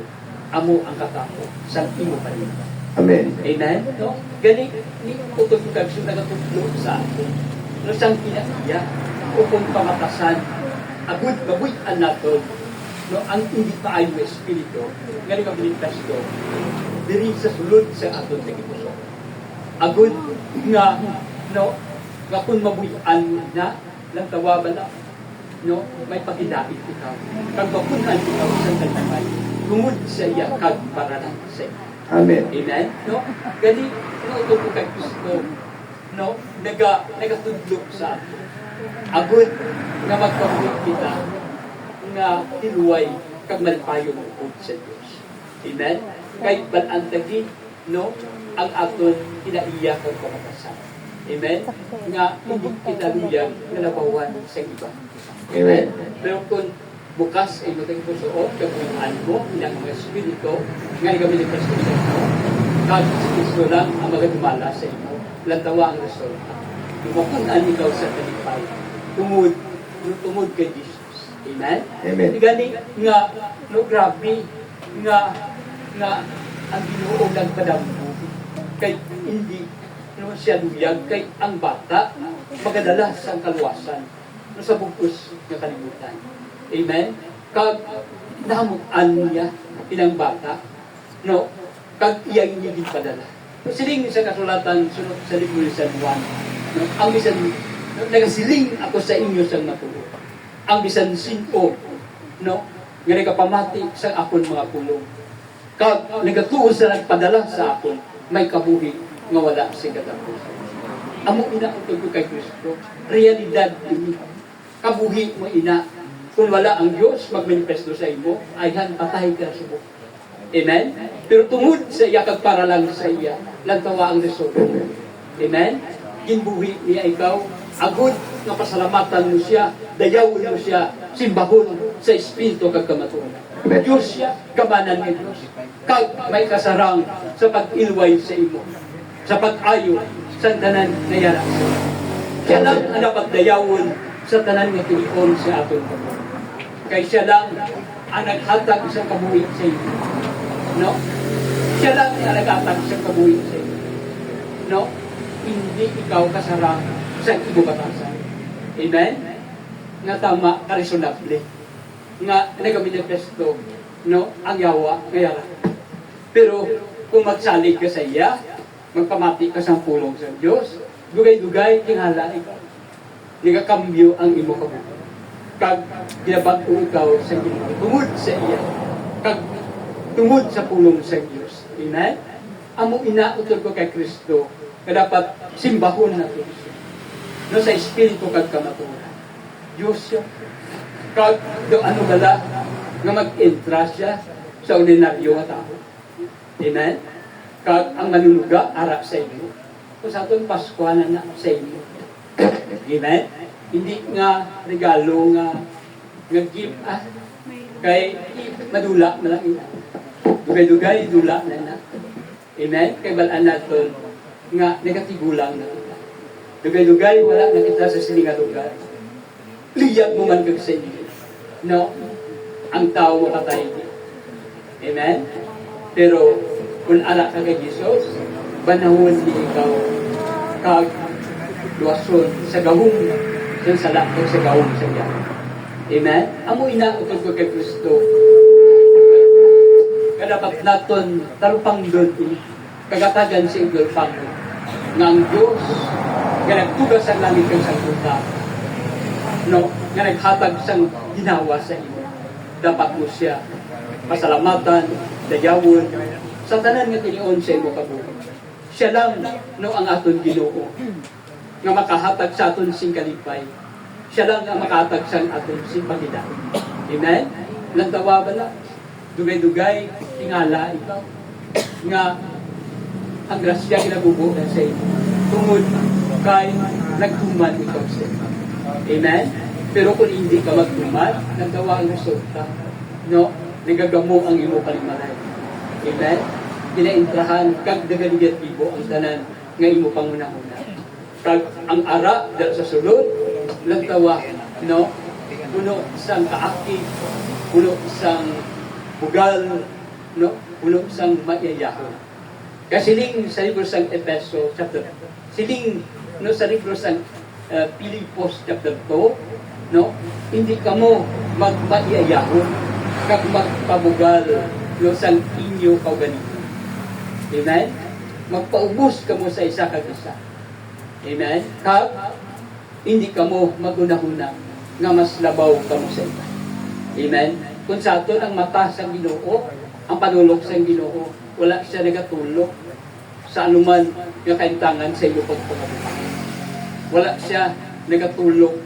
amo ang katao sa imo kalimanan.
Amen.
Amen? No? Gani, ni utod ko kagso nagatutlo sa atin. No, sang kinaiya, o kung pamatasan, agud babuy-an nato, no, ang hindi pa ayon ng Espiritu, gani kabilitas ko, diri sa sulod sa aton sa kipuso. Agud nga, no, nga kung mabuy-an na, lang tawaban na, no, may pagkidait ikaw. Kag mapunan ikaw sa kalamay, tungod sa iya kag paralan sa iya.
Amen.
Amen? No? Gani, no, ito po kay Kristo, no, nagatudlok sa atin. Agud nga magpabuot kita nga tiluway kag malpayo ng upod sa Diyos. Amen? Kay balantagi, no, ang aton kinaiya kag pamatasan. Amen? Nga hindi kita luyag nga nabawan sa iba. Amen? Pero kung bukas ay matang pusoon, kabuhaan mo, ilang mga Espiritu, nga gamitin ka sa inyo, kag si Kristo lang ang magadumala sa inyo, lantawa ang resulta. Lumakunan ikaw sa talipay, tungod kay Jesus. Amen?
Amen.
Gani nga, no, grabe, nga ang Ginoo nagpadampo, kay hindi, no, siya luyag, kay ang bata, magadala sa kaluwasan, no, sa bugos ng kalimutan. Amen? Kag namutan niya ilang bata, no, kag iyang hindi padala. Siling sa kasulatan sunod sa libro ni San Juan, no, ang bisan, no, nagasiling ako sa inyo sang natuo. Ang bisan sinpo, no, nga nagapamati sa akon mga pulong. Kag nagatuo sa nagpadala sa akon, may kabuhi nga wala sa katapusan. Amo ina utod ko kay Kristo, realidad ini. Kabuhi mo ina. Kung wala ang Diyos magmanifesto sa imo, ayhan patay ka sa buhay. Amen? Pero tungod sa iya kag para lang sa iya, lantawa ang resulta. Amen? Ginbuhi niya ikaw, agud nga pasalamatan mo siya, dayawon mo siya, simbahon sa Espiritu kag kamatuonan. Diyos siya, kamanan ni Diyos. Kag may kasarang sa pag-ilway sa imo, sa pag-ayo sa tanan nga yara. Siya lang ang napagdayawon sa tanan nga tinion sa aton pagkakas. Kay siya lang ang naghatag isang kabuhi sa inyo. No? Siya lang ang nag-atag sa kabuhi sa iyo. No? Hindi ikaw kasarang sa ibo batasan. Amen? Nga tama, kareasonable. Nga nagaminifesto, no? Ang yawa, ngayara. Pero kung magsalig ka sa iya, magpamati ka sa pulong sa Diyos, dugay-dugay, tingala ikaw. Nagakambyo ang imo kabuhi. Kag ginabag-o ikaw sa Ginoo, tungod sa iya. Kag tungod sa pulong sa Diyos. Amen? Amo inautol ko kay Kristo na dapat simbahon natin siya. No, sa Espiritu kag kamaturan. Diyos siya. Kag do ano bala nga mag-entra siya sa ordinaryo nga tao. Amen? Kag ang manuluga ara sa inyo. Kung sa aton Pasko na sa inyo. Amen? Hindi nga regalo nga gift kay madula na lang ina. Dugay-dugay dula na na. Amen? Kay balaan naton nga negatigulang na kita. Dugay-dugay wala na kita sa silinga lugar. Liyag mo man kag sa inyo. No? Ang tao makatay di. Amen? Pero kung ala ka kay Jesus, banahon di ikaw kag luwason sa gahong sa salakot sa gahong sa diyan. Amen? Amo inautod ko kay Kristo. Kadapat naton tarupang doon kagatagan sa igol pango nga ang Diyos nga nagtugas ang langit kang sangkuta, no, nga naghatag sang ginawa sa iyo. Dapat mo siya pasalamatan, dayawon sa tanan nga tinion sa imo kabuhi. Siya lang, no, ang aton Ginoo nga makahatag sa aton sing kalipay. Siya lang ang makahatag sa aton sing pagida. Amen? Lantawa ba na? Dugay-dugay, tingala ikaw nga ang grasya ginabubuo sa iyo. Tungod kay nagtuman ikaw sa iyo. Amen? Pero kung hindi ka magtuman, nagdawa ang resulta. No? Nagagamo ang imo kalimalay. Amen? Dinaintrahan, kag nagaligat-ibo ang tanan nga imo panguna-una. Kag ang ara, dahil sa sulod, nagdawa, no? Puno isang kaakit, puno isang bugal, no? Puno isang maiyayahon. Kasiling sa libro sang Efeso chapter, siling no sa libro sang Pilipos chapter 2, no, hindi kamo magmaiyayahon kag magpabugal no sang inyo kaugalingon. Amen? Magpaubos kamo sa isa kag isa. Amen? Kag hindi kamo magunahuna nga mas labaw kamo sa iba. Amen? Kung sa aton ang mata sa Ginoo, ang panulog sa Ginoo, wala siya nagatulog sa anuman nga kaintangan sa iyo pagpagabuhay. Wala siya nagatulog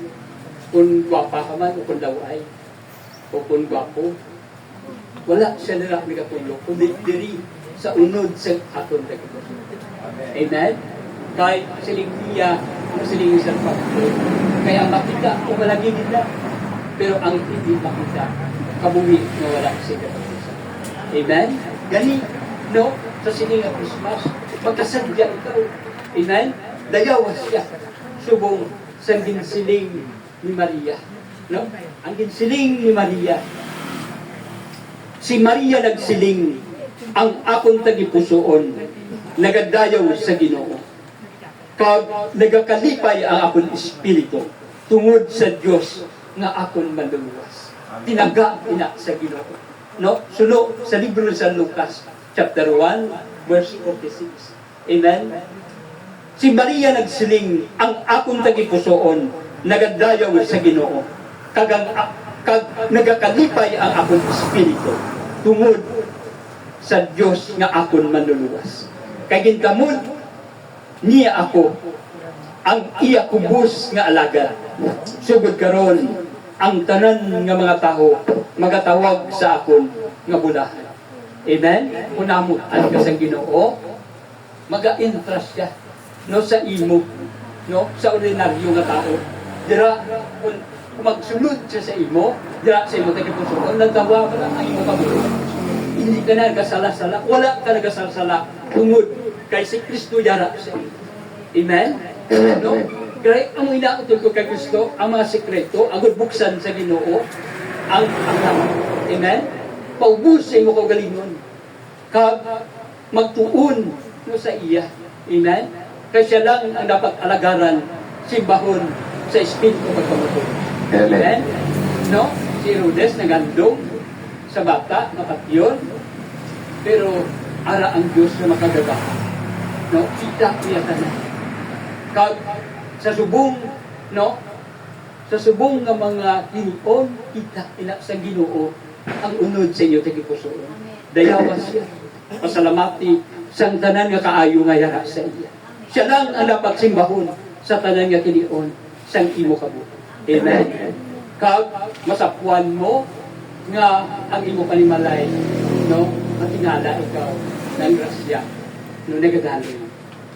kung gwapa ka man o kung laway o kung gwapo. Wala siya nagatulog kundi diri sa unod sa aton nagatuloy. Amen? Kay siling niya, siling isang pagkakulog. Kaya makita o malagi nila. Pero ang hindi makita, kabuhi na wala siya nagatuloy. Amen? Gani, no? Sa siling ng Christmas, magkasadya ikaw. Amen? Dayawas siya. Subong sa ginsiling ni Maria. No? Ang ginsiling ni Maria. Si Maria nagsiling, ang akong tagipusoon, nagadayaw sa Ginoo. Kag nagakalipay ang akong espiritu tungod sa Dios nga akong maluluwas. Tinaga ina sa Ginoo. No? Sulo sa libro sa Lucas chapter 1 verse 46. Amen. Si Maria nagsiling, ang akong tagipusoon nagadayaw sa Ginoo. Kag nagakalipay ang akong espiritu tungod sa Dios nga akon manluluwas. Kay ginkamon niya ako ang iya kubos nga alagad. Sugod karon ang tanan nga mga taho magatawag sa akon nga bulahan. Amen? Kunamot ang kasang Ginoo, maga-interest siya no sa imo, no sa ordinaryo nga tao. Dira kung magsulod siya sa imo, dira sa imo tagipusoon, nagtawa ka lang ang imo kabuhi. Hindi ka na nagasala-sala, wala ka nagasala-sala tungod kay si Kristo yara sa imo. Amen? No? Kaya ang inautol ko kay Kristo, ang mga sekreto, ang buksan sa Ginoo, ang Amen? Paubusin mo kaugalingon. Kag magtuon no sa iya. Amen? Kaya siya lang ang dapat alagaran, simbahon sa Espiritu pagkamatulog. Amen? No? Si Herodes nagandong sa bata, mapatyon, pero ara ang Diyos na makagaba. No? Kita niya tanan. Kag sa subong, no? Sa subong nga mga tinion, kita ina sa Ginoo ang unod sa inyo tagipusoon. Dayawa siya. Pasalamati sang tanan nga kaayo nga yara sa iya. Siya lang ang dapat simbahon sa tanan nga tinion sang imo kabuhi. Amen. Kag masapuan mo nga ang imo panimalay, no? Matingala ikaw ng grasya no nagadaling.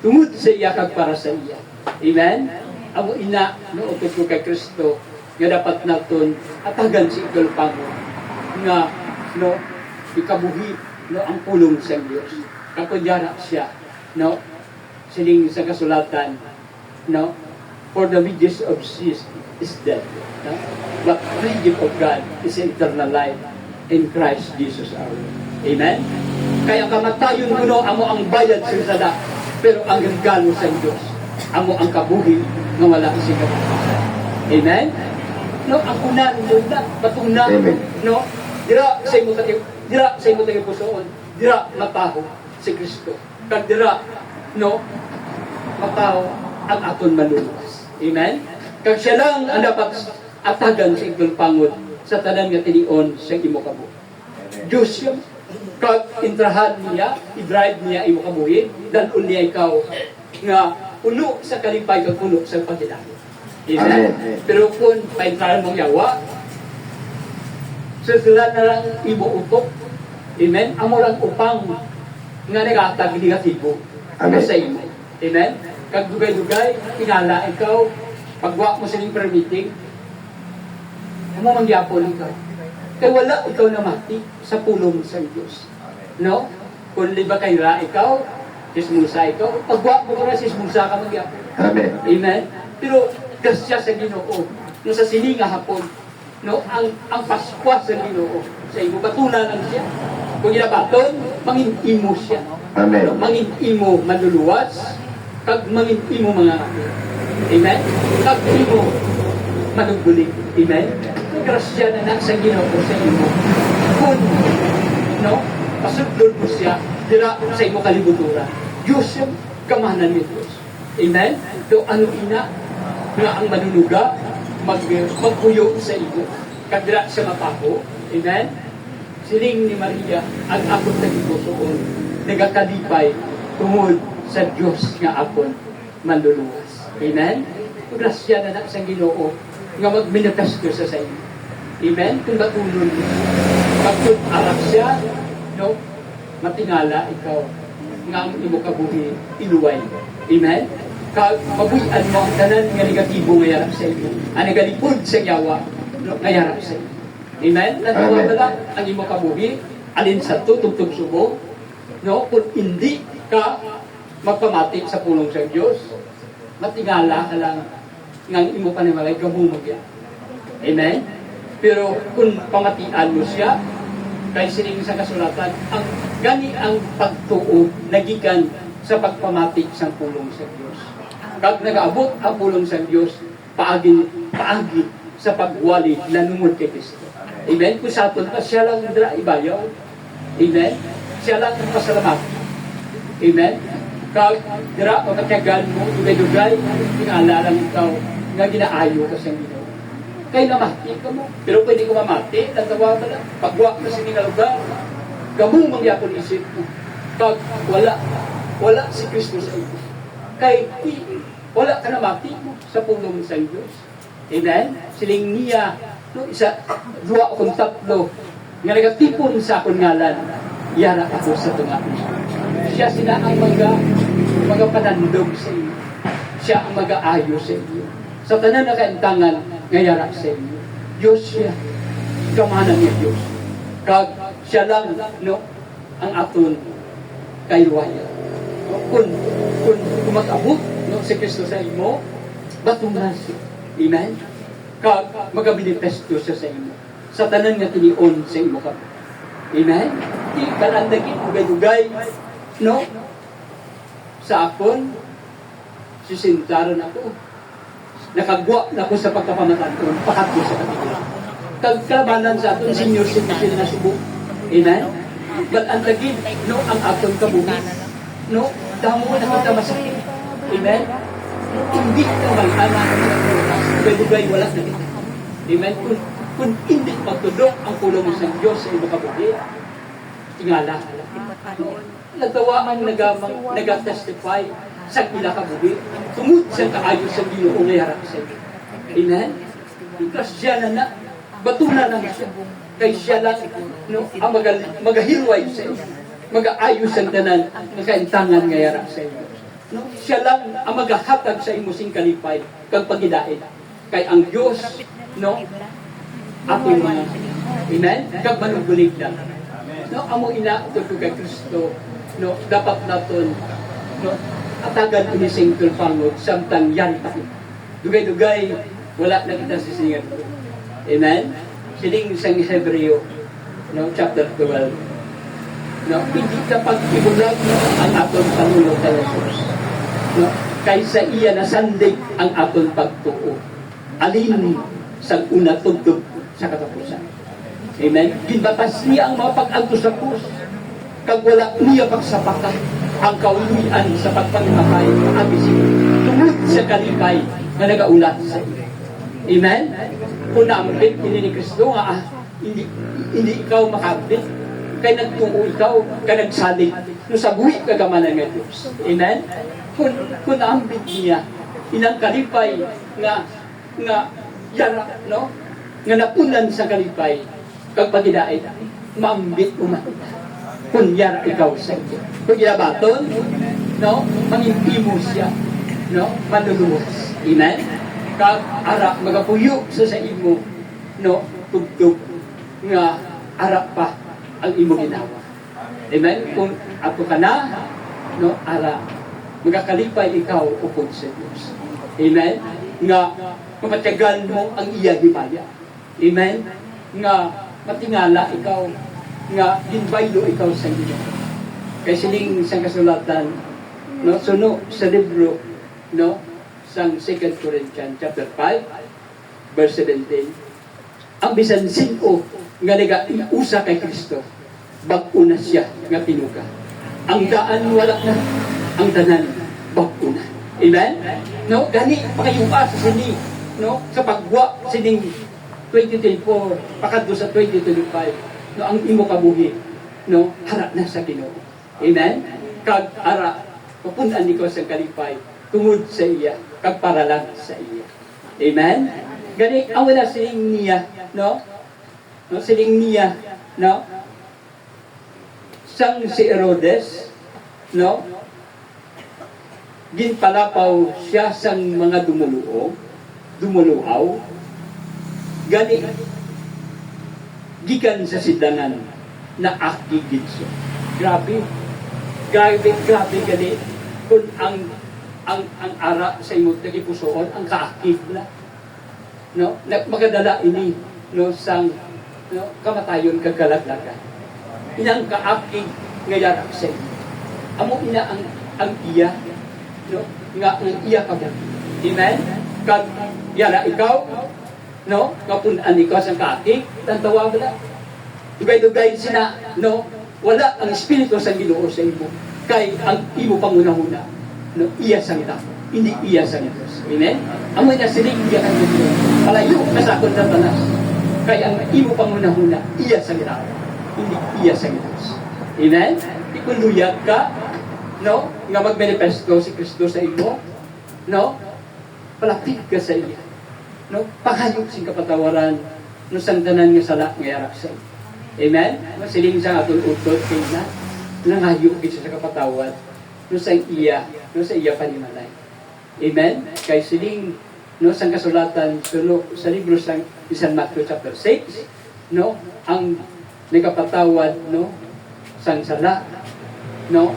Tungod sa iya kag para sa iya. Amen. Amo ina no utos ko kay Kristo nga dapat naton atagan si ikalpango nga no ikabuhi no ang pulong sa Dios. Kakunyara siya no sining sa kasulatan no for the wages of sin is death. No? But the gift of God is eternal life in Christ Jesus our Lord. Amen? Kaya kamatayon mo no, amo ang bayad sa sada, pero ang regalo sa Diyos, amo ang kabuhi nga wala isang kapatasan. Amen? No, ang unan mo na, batong na, no? Dira sa imo tayo pusoon, dira mataho si Kristo. Kag dira, no, mataho ang aton maluluwas. Amen? Kag siya lang ang dapat atagan sa ikong pangod sa tanan nga tinion sa imo kabuhi. Diyos siya. Kag intrahan niya, i-drive niya imo kabuhi, dan niya ikaw nga puno sa kalipay kag puno sa pagkilala. Amen? Pero kung paintrahan mong yawa, susulan na lang imo utok. Amen? Amo lang upang nga nagatag negatibo sa imo. Amen? Kag dugay-dugay, tinala ikaw, pagwa mo sining permitting, amo mangyapon ikaw. Kaya wala ikaw na mati sa pulong sa Diyos. No? Kung di ba kayo ikaw, sismusa ikaw, pagwa mo na sismusa ka mangyapon. Amen? Pero kasya sa Ginoo, no sa sininga hapon, no ang Paskwa sa Ginoo, sa imo batula lang siya. Kung ginabaton, mangin-imo siya. No, mangin-imo maluluwas, kag mangin-imo mga kapit. Amen? Kag imo manuguling. Amen? Grasya na sa Ginoo sa imo. Kung, no, pasudlod mo siya, dira sa imo kalibuturan. Diyos yung kamahanan ni Diyos. Amen? So, ano ina, nga ang manunuga, magpuyo sa iyo. Kadira sa mataho. Amen? Siling ni Maria, ang akot na ipusoon, nagakalipay, tungod sa Diyos nga akon manluluwas. Amen? Grasya na sa Ginoo, nga magminakas ko sa iyo. Amen? Kung batulon mo. Pagkut arap siya, no? Matingala ikaw, nga ang imo kabuhi, iluway. Amen? Mabuyan mo ang tanan nga negatibo nga yarap sa iyo. Ang nagalipod sa yawa, no, nga yarap sa iyo. Amen? Nagawala ang imo kabuhi, alin sa tutugtog subo, no? Kung hindi ka magpamati sa pulong sa Diyos, matingala ka lang nga imo panimalay, gamumag yan. Amen? Pero kung pamatian mo siya, kay sining sa kasulatan, ang gani ang pagtuo nagikan sa pagpamati sa pulong sa Diyos. Kag nagaabot ang pulong sa Diyos, paagi sa pagwali na nungod kay Kristo. Amen? Kung sa aton pa, siya lang dira ibayaw. Amen? Siya lang ang pasalamat. Amen? Kag dira pagkatyagan mo, dugay-dugay, tingala lang ikaw nga ginaayo ka sa Ginoo. Kay namati ka mo. Pero pwede ko mamati, natawa ka lang. Pagwa ka sa mga lugar, gamong mangyapon isip mo. Kag wala si Kristo sa iyo. Kay wala ka namati mo sa pulong sa Diyos. Amen? Siling niya, no, isa, dua akong tatlo, nga nagatipon sa akong ngalan, yara ako sa tunga. Siya sila ang mga panandog sa iyo. Siya ang mag-aayo sa iyo. Sa tanan na kaintangan, ngayara sa inyo. Diyos siya. Kamahanan niya Diyos. Kag siya lang, no, ang aton kayuwaya. Kung mag-abot, no, si Kristo sa imo, batungan siya. Amen? Kag magabilipesto siya sa imo. Sa tanan nga tinion sa imo ka. Amen? Di kalandagin, ugay-ugay, no, sa akon, sisintaran ako. Nakagwa na ko sa pagkapamatan ko, pakatlo sa kanila. Kagkalabanan sa aton, senior citizen na Cebu. Amen? But ang tagid, no, ang aton kabuhi, no, damo na kita masakit. Amen? Hindi ka mag-anak sa dugay wala na kita. Amen? Kung hindi magtudok ang pulong ng Diyos sa iyong kabuhi, tingala. Nagtawa ang nag-testify sa ila kabuhi, tungod sa kaayos sa Ginoo ngay harap sa iyo. Amen? Because siya na batula lang siya. Kay siya lang no, ang magahilway sa iyo. Mag-aayos ang tanan ng kaintangan ngay harap sa iyo. No? Siya lang ang magahatag sa imong kalipay kag pagidain. Kay ang Dios no ating mga amen kag manugulig lang. No, amo ina ito kay Kristo no dapat naton no atagan ini singkul pangod samtang yan tayo. Dugay-dugay wala na kita sisingan. Amen. Siling sang Hebreo no chapter 12. No, hindi ka pag-ibulag ang aton Pangulo sa Jesus. No, kaysa iya na sandig ang aton pagtuo. Alin sa una tugtog sa katapusan. Amen. Ginbatas niya ang mga pag-agto sa krus. Kag wala niya pagsapatan ang kauluyan sa pagpangmatay ng agising tungod sa kalipay na nagaulat sa iyo. Amen. Kung naambit ni Kristo nga hindi ikaw makabit kay nagtuo ikaw kay nagsalig no sa buhi kagamanan ng Diyos. Amen. Kung naambit niya inang kalipay nga yara no nga napunan sa kalipay kag pagidaay maambit umakita kunyar ikaw sa iyo. Kung ginabaton, no, mangimpimo siya, no, manluluwas. Amen? Kag ara magapuyo sa imo, no, tugtog nga ara pa ang imo ginawa. Amen? Kung ato ka na, no, ara magakalipay ikaw upod sa Diyos. Amen? Nga mamatyagan mo ang iya himaya. Amen? Nga matingala ikaw nga ginbaylo ikaw sa Ginoo. Kay sining sang kasulatan no suno sa libro no sang 2 Corinthians chapter 5 verse 17 ang bisan sin-o nga nagaiusa kay Kristo bag-o na siya nga pinuga. Ang daan wala na, ang tanan bag-o na. Amen? No, gani pakayuha sa sini no sa pagwa sining 2024 pakadto sa 2025 no ang imo kabuhi no hara na sa Ginoo. Amen. Kag ara papunan ni ko sa kalipay tungod sa iya kag para lang sa iya. Amen. Gani ang wala siling niya no siling niya no sang si Herodes no ginpalapaw siya sang mga dumuluaw gani gikan sa sidangan na akigitso. Grabe gani kung ang ara sa imong nagipusoon ang kaakig na no magadala ini no sang no kamatayon kagalaglagan. Inang kaakig nga yara sa iyo. Amo ina ang iya no nga ang iya ka ba. Amen. Kag yara ikaw no, kapunan ikaw sa kaakig, tantawa wala. Dugay-dugay sina, no, wala ang Espiritu sa Ginoo sa imo. Kay ang imo pangunahuna, no, iya sang ita, hindi iya sang Diyos. Amen? Amoy na siling iya kang Ginoo. Palayo ka sa akong tanas. Kay ang imo pangunahuna, iya sang ita, hindi iya sang Diyos. Amen? Ikunluyag ka, no, nga magmanifesto si Kristo sa imo, no, palapit ka sa iya. No, pahayog sing kapatawaran no sandanan nga sala nga yarap sa iyo. Amen. Masiling sa aton utot kay na nangayog kita sa kapatawad no sa iya panimalay. Amen. Kay siling no sang kasulatan suno sa libro sang San Matthew chapter 6 no ang nagapatawad no sang sala no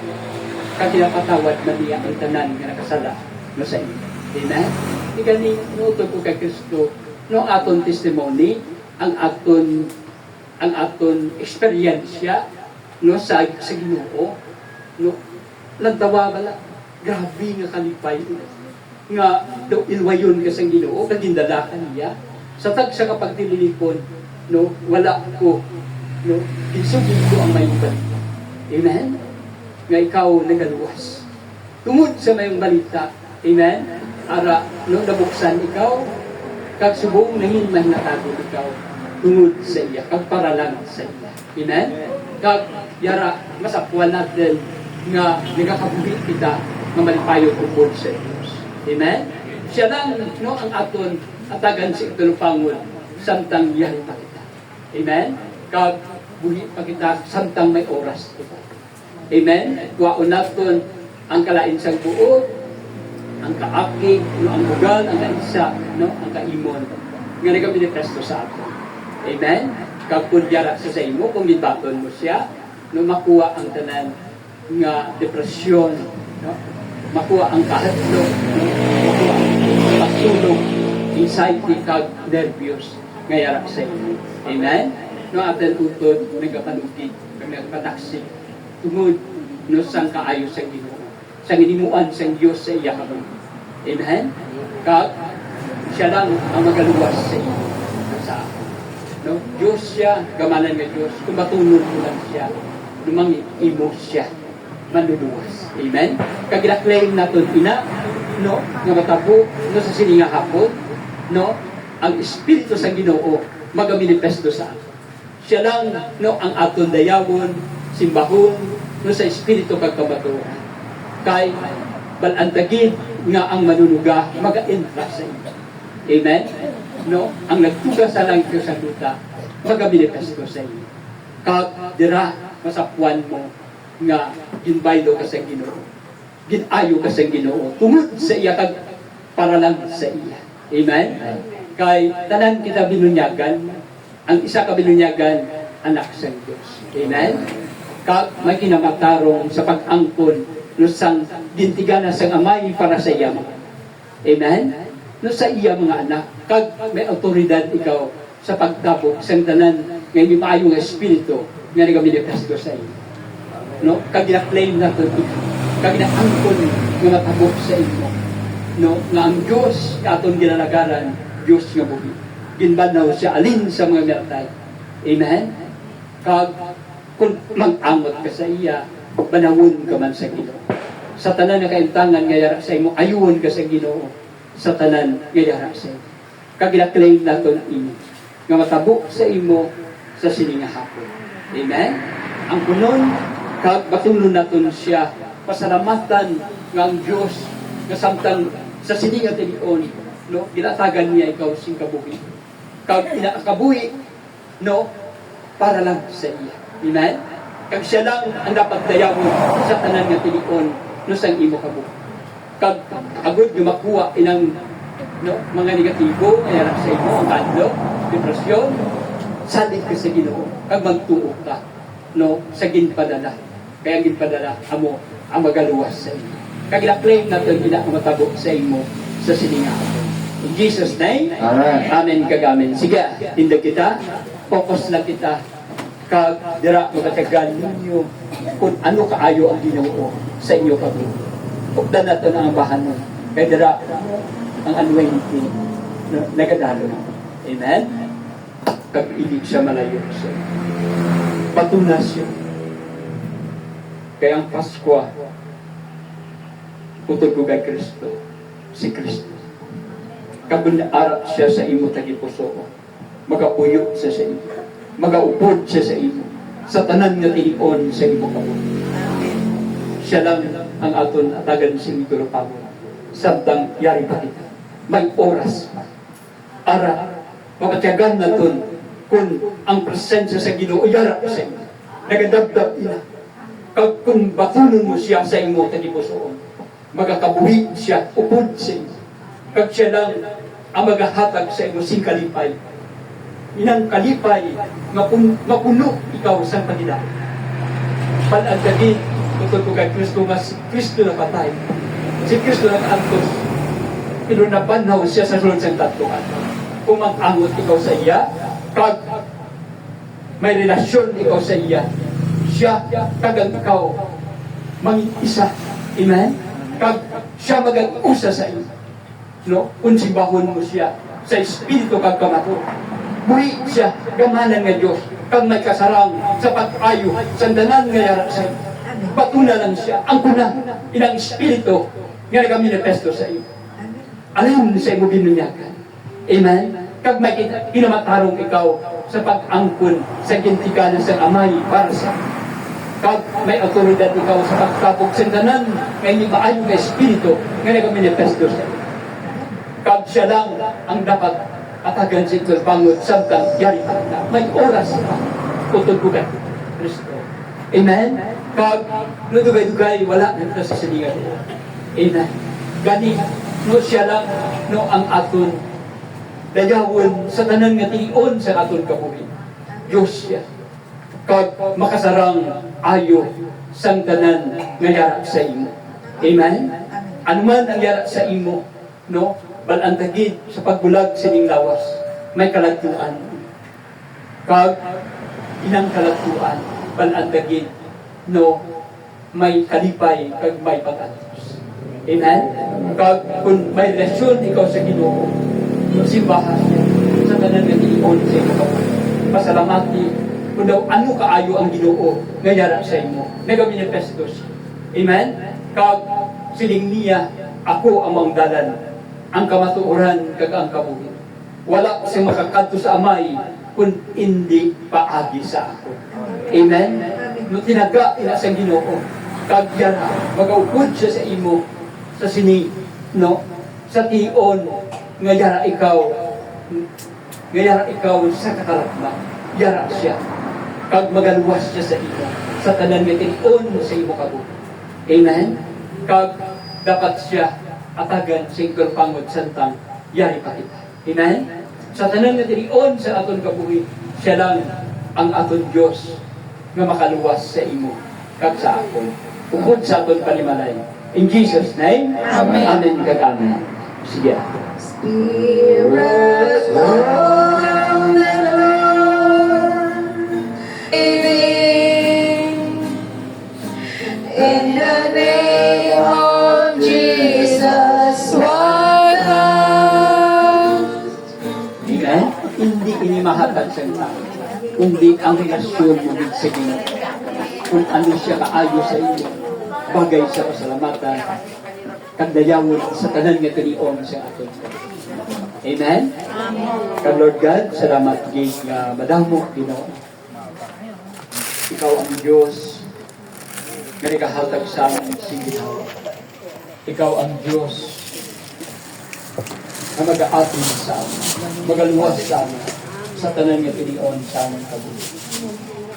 kakinapatawad na niya ang tanan nga nakasala no sa iyo. Amen. Ikani nuto ko kay Kristo no aton testimony ang aton experience no sa Ginoo no lantawa bala. Grabe nga kalipay. Nga daw ilwayon ka sa Ginoo, kagindalakan niya. Sa tag sa kapag tililipon, no, wala ko, no, insugin ko ang mayong balita. Amen? Nga ikaw nagaluwas. Tungod sa mayong balita, amen? Ara, no, nabuksan ikaw, kag subong nahilmay na tago ikaw, tungod sa iya, kag para lang sa iya. Amen? Kag yara, masapwan natin nga nagakabuhi kita nga malipayo tungkol sa Diyos. Amen? Siya lang, no, ang aton atagan si Itulupangon, samtang yahin pa kita. Amen? Kag buhi pa kita, samtang may oras kita. Amen? Kuwaon natin ang kalain sang buot, ang kaakig, no, ang bugal, ang kaisa, no, ang kaimon, nga nagabilitesto sa atin. Amen? Kapudyara sa imo, kung gibaton mo siya, no, makuha ang tanan nga depresyon, no, makuha ang kahadlok, no, makuha ang pagtulog, anxiety, kag nervyos, nga yara sa imo. Amen? No, atin utod, nagkapanugid, kag nagpataksik, tungod, no, sang kaayo sa Ginoo, sang inimuan sang Dios sa iya kabang. Amen? Kag siya lang ang magaluwas sa iyo, sa akin. No? Diyos siya, gamanan nga Diyos, kung matulog mo lang siya, lumang imo siya, manluluwas. Amen? Kag ina-claim natin ina, no, nga matabo, no, sa sininga hapon, no, ang Espiritu sa Ginoo, magaminifesto sa atin. Siya lang, no, ang aton dayawon, simbahon, no, sa Espiritu kagkabatuhan. Kay balantagid nga ang manunuga, maga-entra sa iyo. Amen? No, ang nagtuga sa langit sa duta, magabilitas ko sa iyo. Kag dira masapuan mo nga ginbaydo ka sa Ginoo. Ginayo ka sa Ginoo. Tungod sa iya kag para lang sa iya. Amen? Kay tanan kita binunyagan, ang isa ka binunyagan, anak sa Dios. Amen? Kag may kinamatarong sa pag-angkon no sang gintigana sang amay para sa iya mga. Amen? No sa iya mga anak, kag may autoridad ikaw sa pagtabok sang tanan nga hindi maayo nga espiritu nga nagabilitas ko sa iyo. No, kag ina-claim nato ikaw, kag ina-angkon nga matabok sa imo. No, nga ang Dios aton ginalagaran, Dios nga buhi. Ginbanaw siya alin sa mga mertay. Amen? Kag kung mag-amot ka sa iya, banawon ka man sa Ginoo. Sa tanan nga kaintangan nga yara sa imo, ayuon ka sa Ginoo. Sa tanan nga yara sa imo. Kag ina-claim nato na imo nga matabok sa imo sa sininga hapon. Amen? Ang kunon, kag batulon naton siya, pasalamatan nga ang Diyos nga samtang sa sininga tilion, no, ginatagan niya ikaw sing kabuhi. Kag inakabuhi, no, para lang sa iya. Amen? Kag siya lang ang dapat dayawon sa tanan nga tilion, no, sang imo kabuhi. Kag agud nga makuha inang, no, mga negatibo nga yara sa imo, ang kadlo, depresyon, salit ka sa Ginoo, kag magtuo ka, no, sa ginpadala. Kaya ginpadala amo ang magaluwas sa imo. Kag ina-claim natin ina ang matabok sa imo sa sininga. In Jesus' name,
Amen.
Amen kag amen. Sige, tindag kita, focus lang kita, kag dira magatagan ninyo kung ano kaayo ang Ginoo sa inyo kabuhi. Ugdan natin ang bahanon. Kaya dira ang anointing na nagadalo na. Amen? Kag ibig siya malayo sa inyo. Patunas siya. Kaya ang Pasko, utod ko kay Kristo, si Kristo. Kabunarap siya sa imo tagipuso. Magapuyo siya sa imo. Magaupod siya sa imo. Sa tanan nga tilion sa imo kabuhi. Siya lang ang aton atagan sa imo Itulupangon. Samtang yari pa kita. May oras pa. Ara, mapatyagan naton kung ang presensya sa Ginoo yara sa imo. Nagadabdab ina. Kag kung batunon mo siya sa imo tagipusoon, magakabuhi siya, upod sa imo. Kag siya lang ang magahatag sa imo sing kalipay. Inang kalipay, mapuno ikaw sa pagida. Palagdagi, tungkol ko kay Kristo, mas Kristo na patay. Si Kristo na antos. Pero nabanhaw siya sa sulod sa tatuan. Kung mag-angot ikaw sa iya, kag may relasyon ikaw sa iya, siya kagang ikaw mag-isa. Amen? Kag siya mag-usa sa iyo. No? Kung sibahon mo siya sa espiritu kag kamato. Buhi siya, gamanan nga Diyos. Kag may kasarang sa pag-ayo, sandanan nga yara sa iyo. Patuna lang siya. Ang kuna, ilang espiritu nga nagaminifesto sa iyo. Alam sa iyo binunyakan. Amen? Kag may kinamatarong ikaw sa pag-angkon sa gintiganan sa amay para sa kag may autoridad ikaw sa pagkapog sandanan nga hindi maayon ka espiritu nga nagaminifesto sa iyo. Kag siya lang ang dapat atagan sa ito pangod samtang yari pa na. May oras pa utod ko kay Kristo. Amen? Kag nudugay-dugay wala na ito sa silingan. Amen? Gani, no siya lang no ang aton dayawon sa tanan nga tion sa aton kabuhi. Diyos siya. Kag makasarang ayo sang tanan nga yara sa imo. Amen? Ano man ang yara sa imo, no? Balantagid sa pagbulag sining lawas, may kalagtuan. Kag inang kalagtuan, balantagid, no? May kalipay, kag may pag-atos. Amen? Kag kung may relasyon ikaw sa Ginoo, simbahan niya sa tanan nga tion sa imo. Pasalamati kung daw ano kaayo ang Ginoo nga yara sa imo. Nagaminifesto siya. Amen? Kag siling niya, ako ang maungdalan, ang kamatuoran kag ang kabuhi. Wala siyang makakadto sa amay kung hindi paagi sa ako. Amen? No tinaga ina sa Ginoo, kag yara magaupod siya sa imo sa sini, no? Sa tion nga yara ikaw sa katarapma. Yara siya. Kag magaluwas siya sa imo sa tanan nga tion sa imo kabuhi. Amen? Kag dapat siya atagan singkol pangod santang yari pa kita. Amen? Sa tanan nga tion sa aton kabuhi, siya lang ang aton Diyos nga makaluwas sa imo kag sa akon. Ugod sa aton panimalay. In Jesus' name, Amen. Amen kag Amen. Sige.
Spirit of the Lord, in the name of Jesus, what
Amen? Hindi inimahatag sa tao, kundi ang relasyon mo sa Ginoo. Kung ano siya kaayo sa iyo, bagay sa pasalamatan, kagdayawon sa tanan nga tion sa aton. Amen? Kag Lord God, salamat gid nga madamo Ginoo. Ikaw ang Diyos nga nagahatag sa amin siginaw. Ikaw ang Diyos na mag-aatin sa amin, magaluwas sa amin, sa tanan nga tion sa amin kabuhi.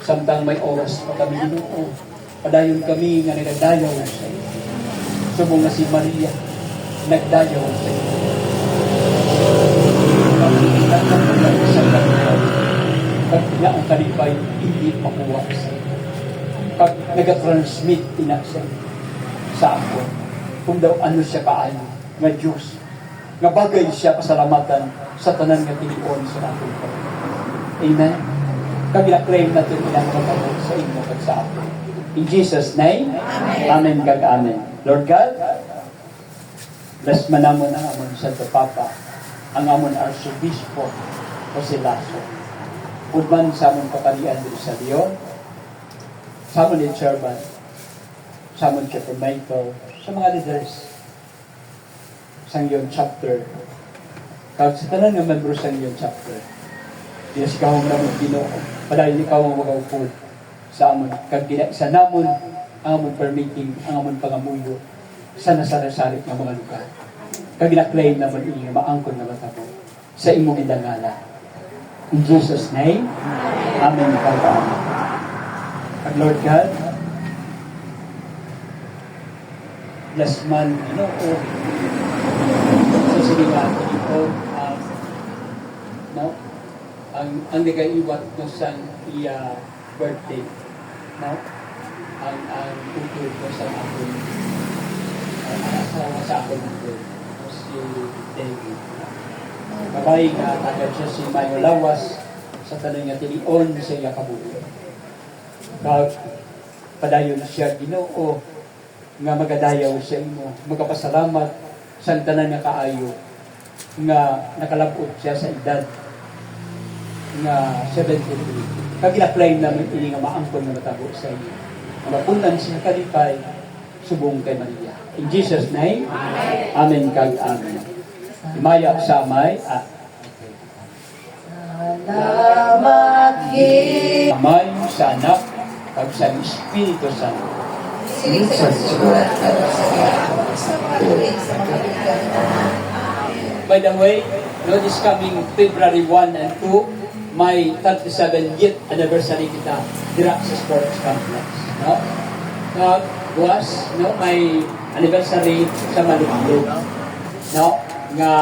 Samtang may oras pa kami Ginoo, padayon kami nga nagdayaw sa iyo. Subong nga si Maria, nagdayaw sa iyo. Pag nga ang kalipay, hindi makuha sa iyo. Pag nag-transmit sa iyo, sa ako, kung daw ano siya kaano, nga Diyos, nga bagay siya pasalamatan sa tanan nga tion sa atin. Amen? Kag claim natin ilang magabot sa inyo at sa atin. In Jesus' name, Amen kag Amen. Lord God, bless manamon ang amon Santo Papa, ang amon Arsobispo Jose Lasso. Udman sa amon kapalian dito sa Leon, sa amon in servant, sa amon Chefermaito, sa mga leaders, sa iyon chapter, kag sa tanan nga membro sa iyon chapter, diya si kahong namon Ginoo, padayon ikaw ang magaupod sa amon, kag sa namon, ang amon permitting, ang amon pangamuyo, sa nasarasarit ng mga lugar. Kag claim naman iyo, maangkon na matabo, sa imong indangala. In Jesus' name, Amen. Kag Lord God, bless man, Ginoo, sa silingan, Ginoo, no? Ang nagaiwat no sa iya birthday, no? Ang tutulog ko sa akin, asawa sa akin ito, si David. Babae nga, tagad siya si Mayo Lawas, sa tanong nga tinion sa iya kabuhi. Kag padayon siya Ginoo, nga magadayaw sa imo, magapasalamat sa tanan nga kaayo nga nakalabot siya sa edad nga 73. Kag ina-claim namin ini nga maangkon nga matabo sa inyo. Mapunan siya kalipay subong kay Maria. In Jesus name, amen kag amen. Maya sa may
Salamat gid.
Amay sa anak kag sa Espiritu Santo. By the way, no, this coming February 1 and 2, may 37th anniversary kita dira sa sports complex. No? Was, no, may anniversary sa Malibog. No? Nga